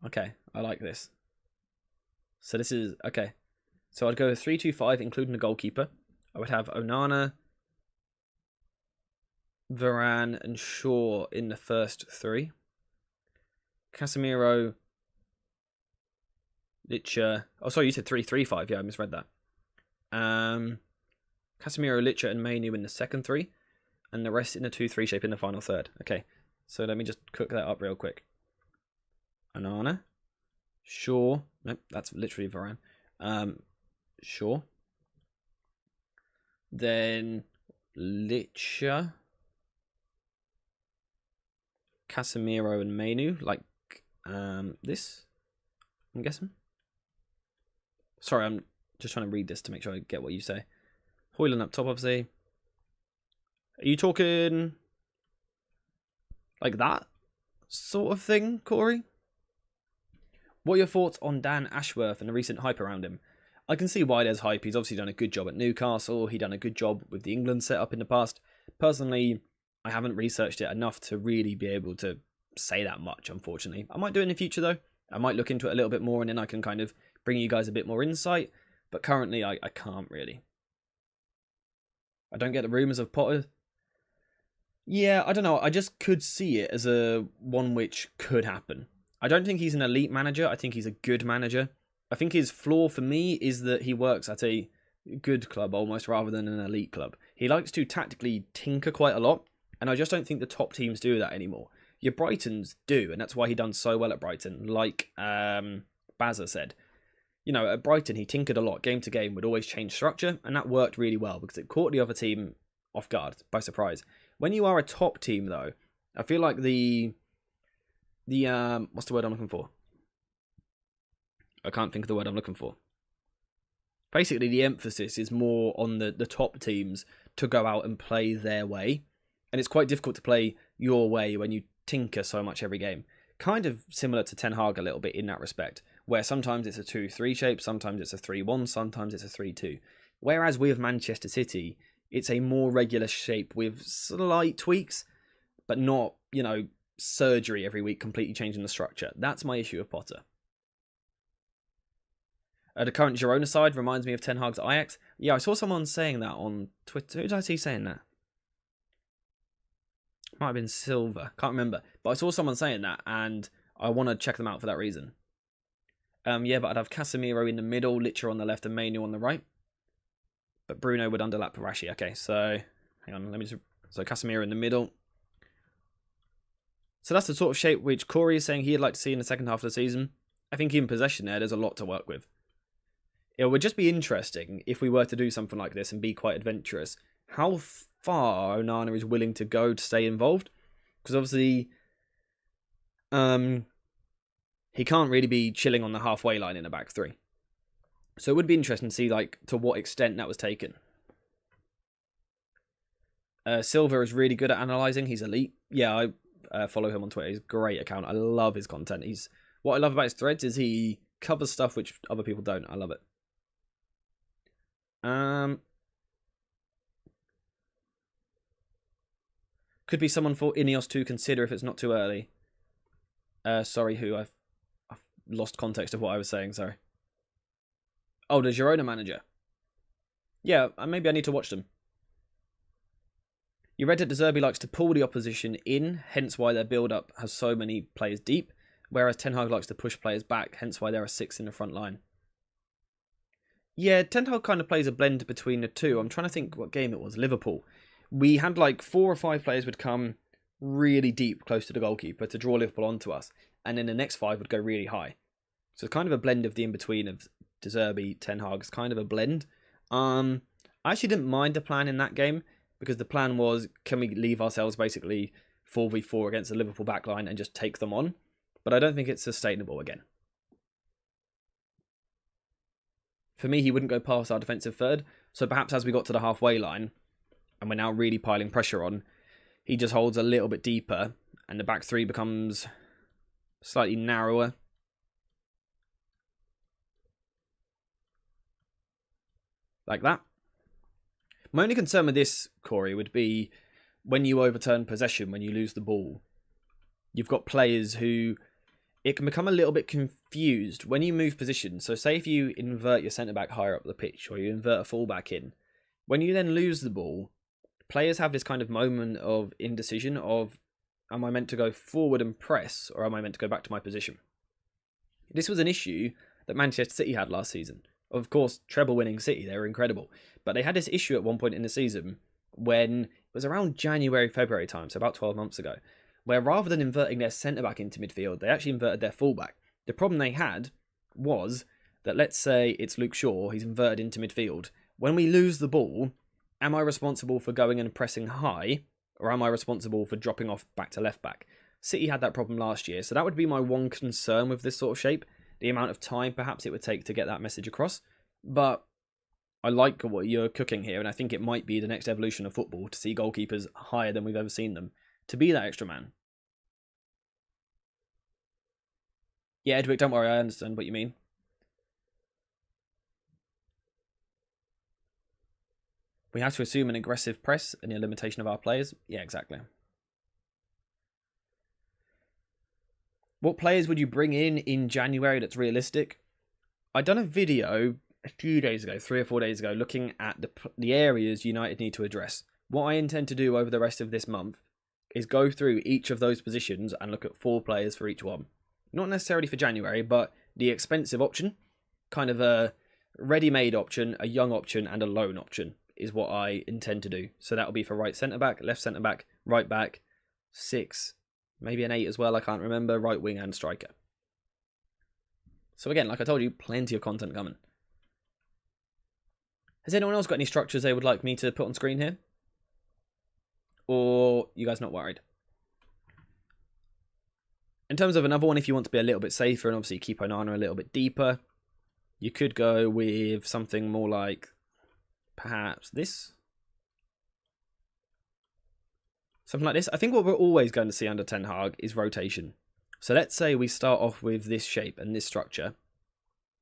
Okay, I like this. So this is... Okay. So I'd go with 3-2-5, including the goalkeeper. I would have Onana, Varane and Shaw in the first three. Casemiro, Licha. Oh, sorry, you said 3-3-5. Yeah, I misread that. Casemiro, Licha, and Mainu in the second three, and the rest in the 2-3 shape in the final third. Okay, so let me just cook that up real quick. Onana, Shaw. Nope, that's literally Varane. Shaw. Then Licha, Casemiro and Mainu, like this, I'm guessing. Sorry, I'm just trying to read this to make sure I get what you say. Højlund up top, obviously. Are you talking like that sort of thing, Corey? What are your thoughts on Dan Ashworth and the recent hype around him? I can see why there's hype. He's obviously done a good job at Newcastle. He's done a good job with the England setup in the past. Personally, I haven't researched it enough to really be able to say that much, unfortunately. I might do it in the future, though. I might look into it a little bit more, and then I can kind of bring you guys a bit more insight. But currently, I can't really. I don't get the rumours of Potter. Yeah, I don't know. I just could see it as a one which could happen. I don't think he's an elite manager. I think he's a good manager. I think his flaw for me is that he works at a good club almost rather than an elite club. He likes to tactically tinker quite a lot, and I just don't think the top teams do that anymore. Your Brightons do, and that's why he done so well at Brighton. Like Bazza said, you know, at Brighton he tinkered a lot, game to game, would always change structure, and that worked really well because it caught the other team off guard by surprise. When you are a top team, though, I feel like the what's the word I'm looking for? I can't think of the word I'm looking for. Basically, the emphasis is more on the top teams to go out and play their way. And it's quite difficult to play your way when you tinker so much every game. Kind of similar to Ten Hag a little bit in that respect, where sometimes it's a 2-3 shape, sometimes it's a 3-1, sometimes it's a 3-2. Whereas with Manchester City, it's a more regular shape with slight tweaks, but not, you know, surgery every week completely changing the structure. That's my issue with Potter. The current Girona side reminds me of Ten Hag's Ajax. Yeah, I saw someone saying that on Twitter. Who did I see saying that? Might have been Silver. Can't remember. But I saw someone saying that, and I want to check them out for that reason. Yeah, but I'd have Casemiro in the middle, Licha on the left, and Mainu on the right. But Bruno would underlap Parashi. Okay, so hang on. Let me just... So Casemiro in the middle. So that's the sort of shape which Corey is saying he'd like to see in the second half of the season. I think in possession there's a lot to work with. It would just be interesting if we were to do something like this and be quite adventurous. How far Onana is willing to go to stay involved. Because obviously, he can't really be chilling on the halfway line in a back three. So it would be interesting to see like to what extent that was taken. Silver is really good at analysing. He's elite. Yeah, I follow him on Twitter. He's a great account. I love his content. What I love about his threads is he covers stuff which other people don't. I love it. Could be someone for Ineos to consider if it's not too early. Sorry, who? I've lost context of what I was saying. Sorry. Oh, the Girona manager. Yeah, maybe I need to watch them. You read that De Zerbi likes to pull the opposition in, hence why their build-up has so many players deep, whereas Ten Hag likes to push players back, hence why there are 6 in the front line. Yeah, Ten Hag kind of plays a blend between the two. I'm trying to think what game it was. Liverpool. We had like 4 or 5 players would come really deep close to the goalkeeper to draw Liverpool onto us, and then the next 5 would go really high. So it's kind of a blend of the in-between of De Zerbi, Ten Hag. It's kind of a blend. I actually didn't mind the plan in that game, because the plan was, can we leave ourselves basically 4v4 against the Liverpool backline and just take them on? But I don't think it's sustainable again. For me, he wouldn't go past our defensive third. So perhaps as we got to the halfway line, and we're now really piling pressure on, he just holds a little bit deeper, and the back 3 becomes slightly narrower. Like that. My only concern with this, Corey, would be when you overturn possession, when you lose the ball. You've got players who... It can become a little bit confused when you move position. So say if you invert your centre-back higher up the pitch, or you invert a full-back in. When you then lose the ball, players have this kind of moment of indecision of, am I meant to go forward and press, or am I meant to go back to my position? This was an issue that Manchester City had last season. Of course, treble-winning City, they were incredible. But they had this issue at one point in the season when it was around January, February time, so about 12 months ago, where rather than inverting their centre-back into midfield, they actually inverted their full-back. The problem they had was that, let's say it's Luke Shaw, he's inverted into midfield. When we lose the ball, am I responsible for going and pressing high, or am I responsible for dropping off back to left-back? City had that problem last year, so that would be my one concern with this sort of shape. The amount of time perhaps it would take to get that message across. But I like what you're cooking here, and I think it might be the next evolution of football to see goalkeepers higher than we've ever seen them, to be that extra man. Yeah, Edwick, don't worry, I understand what you mean. We have to assume an aggressive press and the limitation of our players. Yeah, exactly. What players would you bring in January that's realistic? I done a video a few days ago, 3 or 4 days ago, looking at the areas United need to address. What I intend to do over the rest of this month is go through each of those positions and look at 4 players for each one. Not necessarily for January, but the expensive option, kind of a ready-made option, a young option, and a loan option is what I intend to do. So that'll be for right centre-back, left centre-back, right back, 6, maybe an 8 as well, I can't remember, right wing and striker. So again, like I told you, plenty of content coming. Has anyone else got any structures they would like me to put on screen here? Or you guys not worried? In terms of another one, if you want to be a little bit safer and obviously keep Onana a little bit deeper, you could go with something more like perhaps this. Something like this. I think what we're always going to see under Ten Hag is rotation. So let's say we start off with this shape and this structure,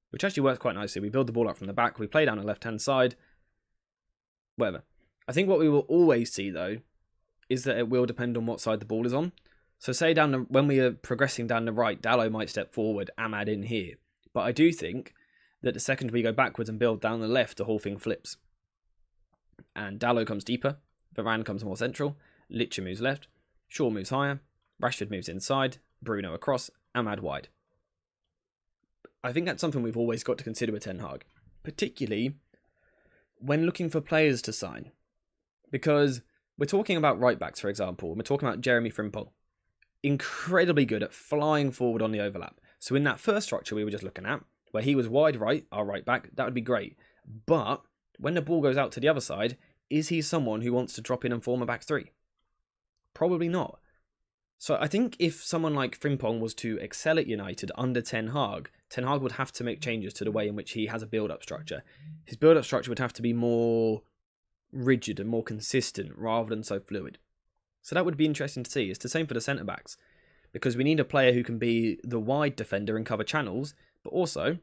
which actually works quite nicely. We build the ball up from the back. We play down the left-hand side. Whatever. I think what we will always see, though, is that it will depend on what side the ball is on. So say when we are progressing down the right, Dalot might step forward, Ahmad in here. But I do think that the second we go backwards and build down the left, the whole thing flips. And Dalot comes deeper. Varane comes more central. Licha moves left. Shaw moves higher. Rashford moves inside. Bruno across. Ahmad wide. I think that's something we've always got to consider with Ten Hag. Particularly when looking for players to sign. Because we're talking about right backs, for example. We're talking about Jeremy Frimpong. Incredibly good at flying forward on the overlap. So in that first structure we were just looking at, where he was wide right, our right back, that would be great. But when the ball goes out to the other side, is he someone who wants to drop in and form a back 3? Probably not. So I think if someone like Frimpong was to excel at United under Ten Hag would have to make changes to the way in which he has a build-up structure. His build-up structure would have to be more rigid and more consistent rather than so fluid. So that would be interesting to see. It's the same for the centre-backs, because we need a player who can be the wide defender and cover channels, but also,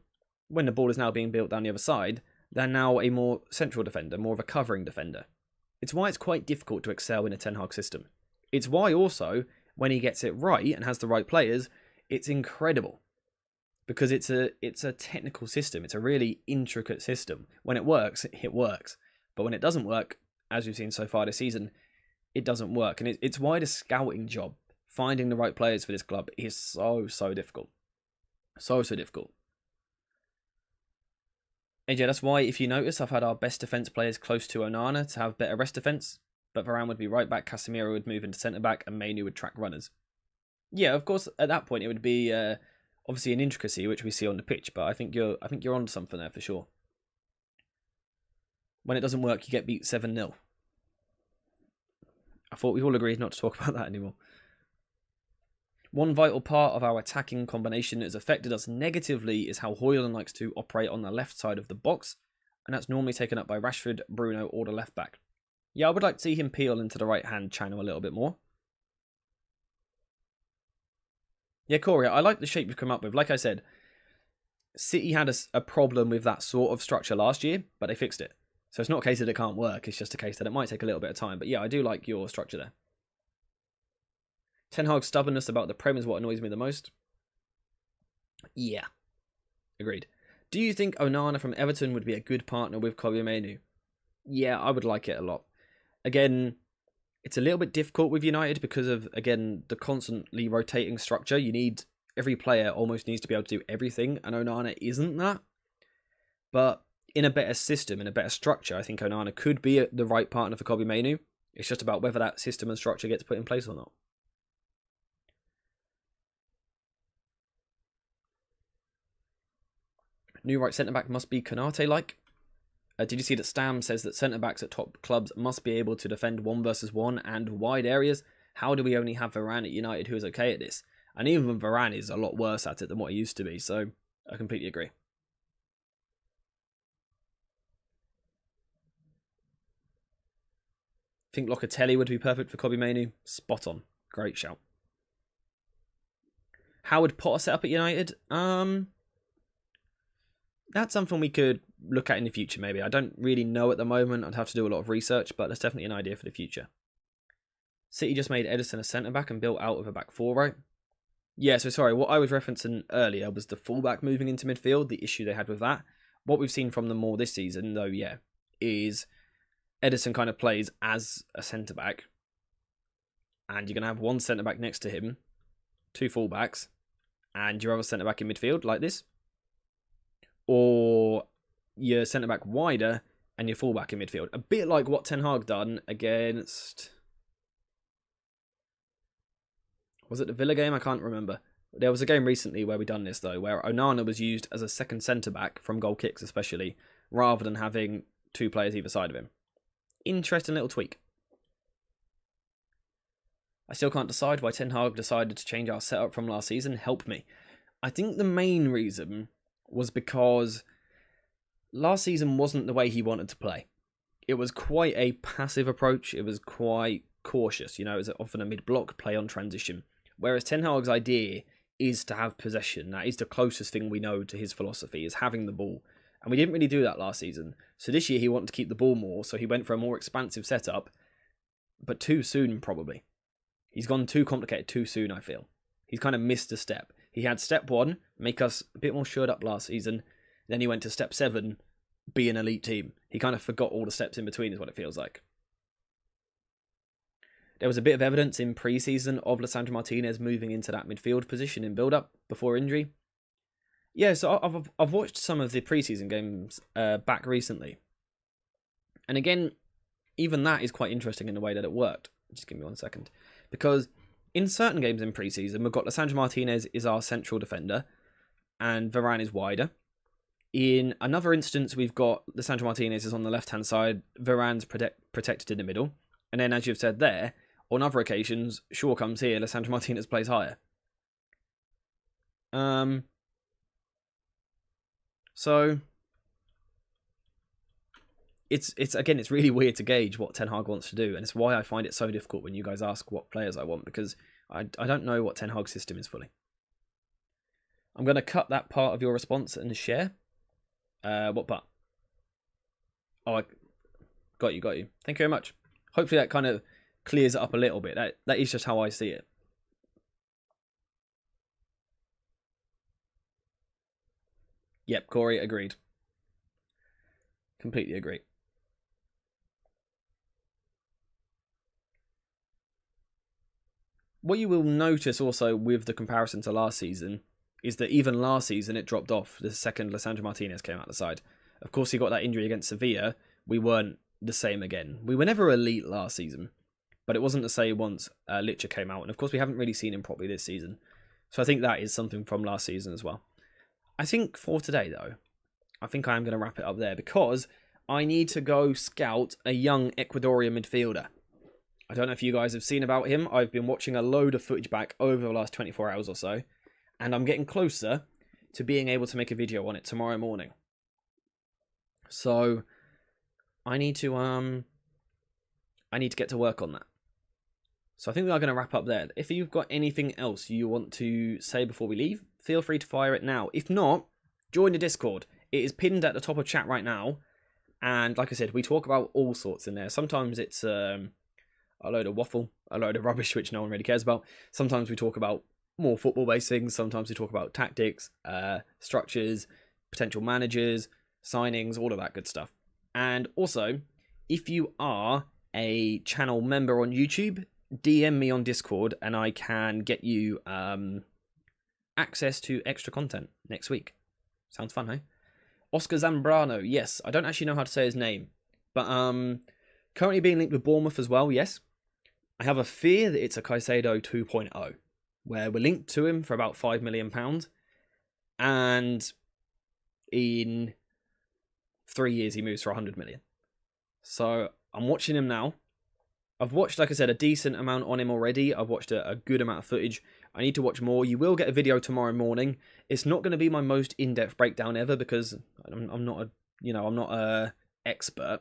when the ball is now being built down the other side, they're now a more central defender, more of a covering defender. It's why it's quite difficult to excel in a Ten Hag system. It's why also, when he gets it right and has the right players, it's incredible. Because it's a technical system. It's a really intricate system. When it works, it works. But when it doesn't work, as we've seen so far this season, it doesn't work. And it's why the scouting job, finding the right players for this club, is so difficult. So difficult. AJ, that's why, if you notice, I've had our best defence players close to Onana to have better rest defence. But Varane would be right back, Casemiro would move into centre-back, and Mainu would track runners. Yeah, of course, at that point, it would be obviously an intricacy, which we see on the pitch, but I think you're onto something there for sure. When it doesn't work, you get beat 7-0. I thought we all agreed not to talk about that anymore. One vital part of our attacking combination that has affected us negatively is how Højlund likes to operate on the left side of the box, and that's normally taken up by Rashford, Bruno, or the left back. Yeah, I would like to see him peel into the right-hand channel a little bit more. Yeah, Corey, I like the shape you've come up with. Like I said, City had a problem with that sort of structure last year, but they fixed it. So it's not a case that it can't work, it's just a case that it might take a little bit of time. But yeah, I do like your structure there. Ten Hag's stubbornness about the Prem is what annoys me the most. Yeah, agreed. Do you think Onana from Everton would be a good partner with Kobbie Mainoo? Yeah, I would like it a lot. Again, it's a little bit difficult with United because of, again, the constantly rotating structure. Every player almost needs to be able to do everything, and Onana isn't that. But in a better system, in a better structure, I think Onana could be the right partner for Kobbie Mainoo. It's just about whether that system and structure gets put in place or not. New right centre-back must be Konate-like. Did you see that Stam says that centre-backs at top clubs must be able to defend 1-1 and wide areas? How do we only have Varane at United who is okay at this? And even Varane is a lot worse at it than what he used to be, so I completely agree. Think Locatelli would be perfect for Kobbie Mainoo? Spot on. Great shout. How would Potter set up at United? That's something we could look at in the future, maybe. I don't really know at the moment. I'd have to do a lot of research, but that's definitely an idea for the future. City just made Ederson a centre-back and built out of a back four, right? Yeah, so sorry, what I was referencing earlier was the fullback moving into midfield, the issue they had with that. What we've seen from them more this season, though, yeah, is Ederson kind of plays as a centre-back, and you're going to have one centre-back next to him, two fullbacks, and your other centre-back in midfield, like this. Or your centre-back wider and your full-back in midfield. A bit like what Ten Hag done against... Was it the Villa game? I can't remember. There was a game recently where we done this, though, where Onana was used as a second centre-back, from goal kicks especially, rather than having two players either side of him. Interesting little tweak. I still can't decide why Ten Hag decided to change our setup from last season. Help me. I think the main reason was because last season wasn't the way he wanted to play. It was quite a passive approach. It was quite cautious. It was often a mid-block play on transition. Whereas Ten Hag's idea is to have possession. That is the closest thing we know to his philosophy, is having the ball. And we didn't really do that last season. So this year he wanted to keep the ball more, so he went for a more expansive setup, but too soon probably. He's gone too complicated too soon, I feel. He's kind of missed a step. He had step 1, make us a bit more shored up last season. Then he went to step 7, be an elite team. He kind of forgot all the steps in between, is what it feels like. There was a bit of evidence in pre-season of Lisandro Martinez moving into that midfield position in build-up before injury. Yeah, so I've watched some of the pre-season games back recently. And again, even that is quite interesting in the way that it worked. Just give me 1 second. Because in certain games in pre-season, we've got Lisandro Martinez is our central defender, and Varane is wider. In another instance, we've got Lisandro Martinez is on the left-hand side, Varane's protected in the middle. And then, as you've said there, on other occasions, Shaw comes here, Lisandro Martinez plays higher. So, again, it's really weird to gauge what Ten Hag wants to do, and it's why I find it so difficult when you guys ask what players I want, because I don't know what Ten Hag's system is fully. I'm going to cut that part of your response and share. What part? Oh, I got you. Thank you very much. Hopefully that kind of clears it up a little bit. That is just how I see it. Yep, Corey, agreed. Completely agree. What you will notice also with the comparison to last season is that even last season it dropped off the second Lisandro Martinez came out the side. Of course, he got that injury against Sevilla. We weren't the same again. We were never elite last season, but it wasn't the same once Licha came out. And of course, we haven't really seen him properly this season. So I think that is something from last season as well. I think for today, though, I think I am going to wrap it up there because I need to go scout a young Ecuadorian midfielder. I don't know if you guys have seen about him. I've been watching a load of footage back over the last 24 hours or so, and I'm getting closer to being able to make a video on it tomorrow morning. So I need to get to work on that. So I think we are going to wrap up there. If you've got anything else you want to say before we leave, feel free to fire it now. If not, join the Discord. It is pinned at the top of chat right now. And like I said, we talk about all sorts in there. Sometimes it's a load of waffle, a load of rubbish, which no one really cares about. Sometimes we talk about more football-based things. Sometimes we talk about tactics, structures, potential managers, signings, all of that good stuff. And also, if you are a channel member on YouTube, DM me on Discord and I can get you access to extra content next week. Sounds fun, hey? Oscar Zambrano, yes. I don't actually know how to say his name, but currently being linked with Bournemouth as well, yes. I have a fear that it's a Caicedo 2.0, where we're linked to him for about £5 million, and in 3 years he moves for 100 million. So I'm watching him now. I've watched, like I said, a decent amount on him already. I've watched a good amount of footage. I need to watch more. You will get a video tomorrow morning. It's not going to be my most in-depth breakdown ever because I'm not a expert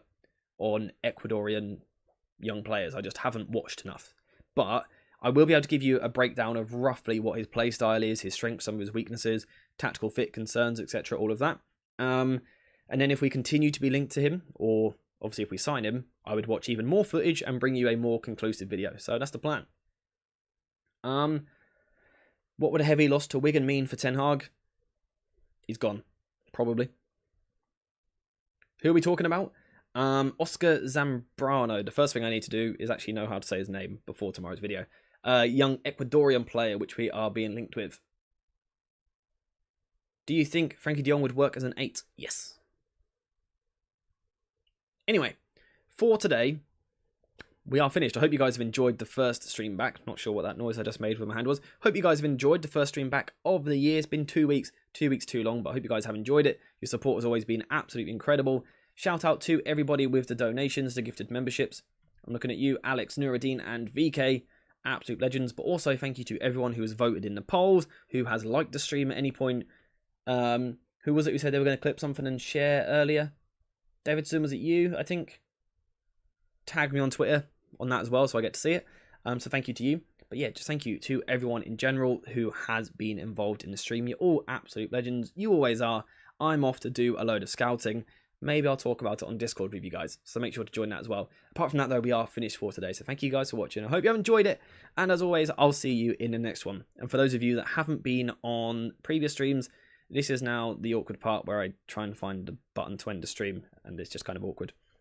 on Ecuadorian young players. I just haven't watched enough. But I will be able to give you a breakdown of roughly what his play style is, his strengths, some of his weaknesses, tactical fit concerns, etc. All of that. And then if we continue to be linked to him, or obviously if we sign him, I would watch even more footage and bring you a more conclusive video. So that's the plan. What would a heavy loss to Wigan mean for Ten Hag? He's gone, probably. Who are we talking about? Oscar Zambrano. The first thing I need to do is actually know how to say his name before tomorrow's video. Young Ecuadorian player, which we are being linked with. Do you think Frankie de Jong would work as an 8? Yes. Anyway, for today, we are finished. I hope you guys have enjoyed the first stream back. Not sure what that noise I just made with my hand was. Hope you guys have enjoyed the first stream back of the year. It's been 2 weeks too long, but I hope you guys have enjoyed it. Your support has always been absolutely incredible. Shout out to everybody with the donations, the gifted memberships. I'm looking at you, Alex, Nuruddin, and VK. Absolute legends. But also thank you to everyone who has voted in the polls, who has liked the stream at any point. Who was it who said they were going to clip something and share earlier? Davidson, was it you, I think? Tag me on Twitter on that as well, so I get to see it. So thank you to you. But yeah, just thank you to everyone in general who has been involved in the stream. You're all absolute legends. You always are. I'm off to do a load of scouting. Maybe I'll talk about it on Discord with you guys, so make sure to join that as well. Apart from that, though, we are finished for today. So thank you guys for watching. I hope you have enjoyed it. And as always, I'll see you in the next one. And for those of you that haven't been on previous streams, this is now the awkward part where I try and find the button to end the stream, and it's just kind of awkward.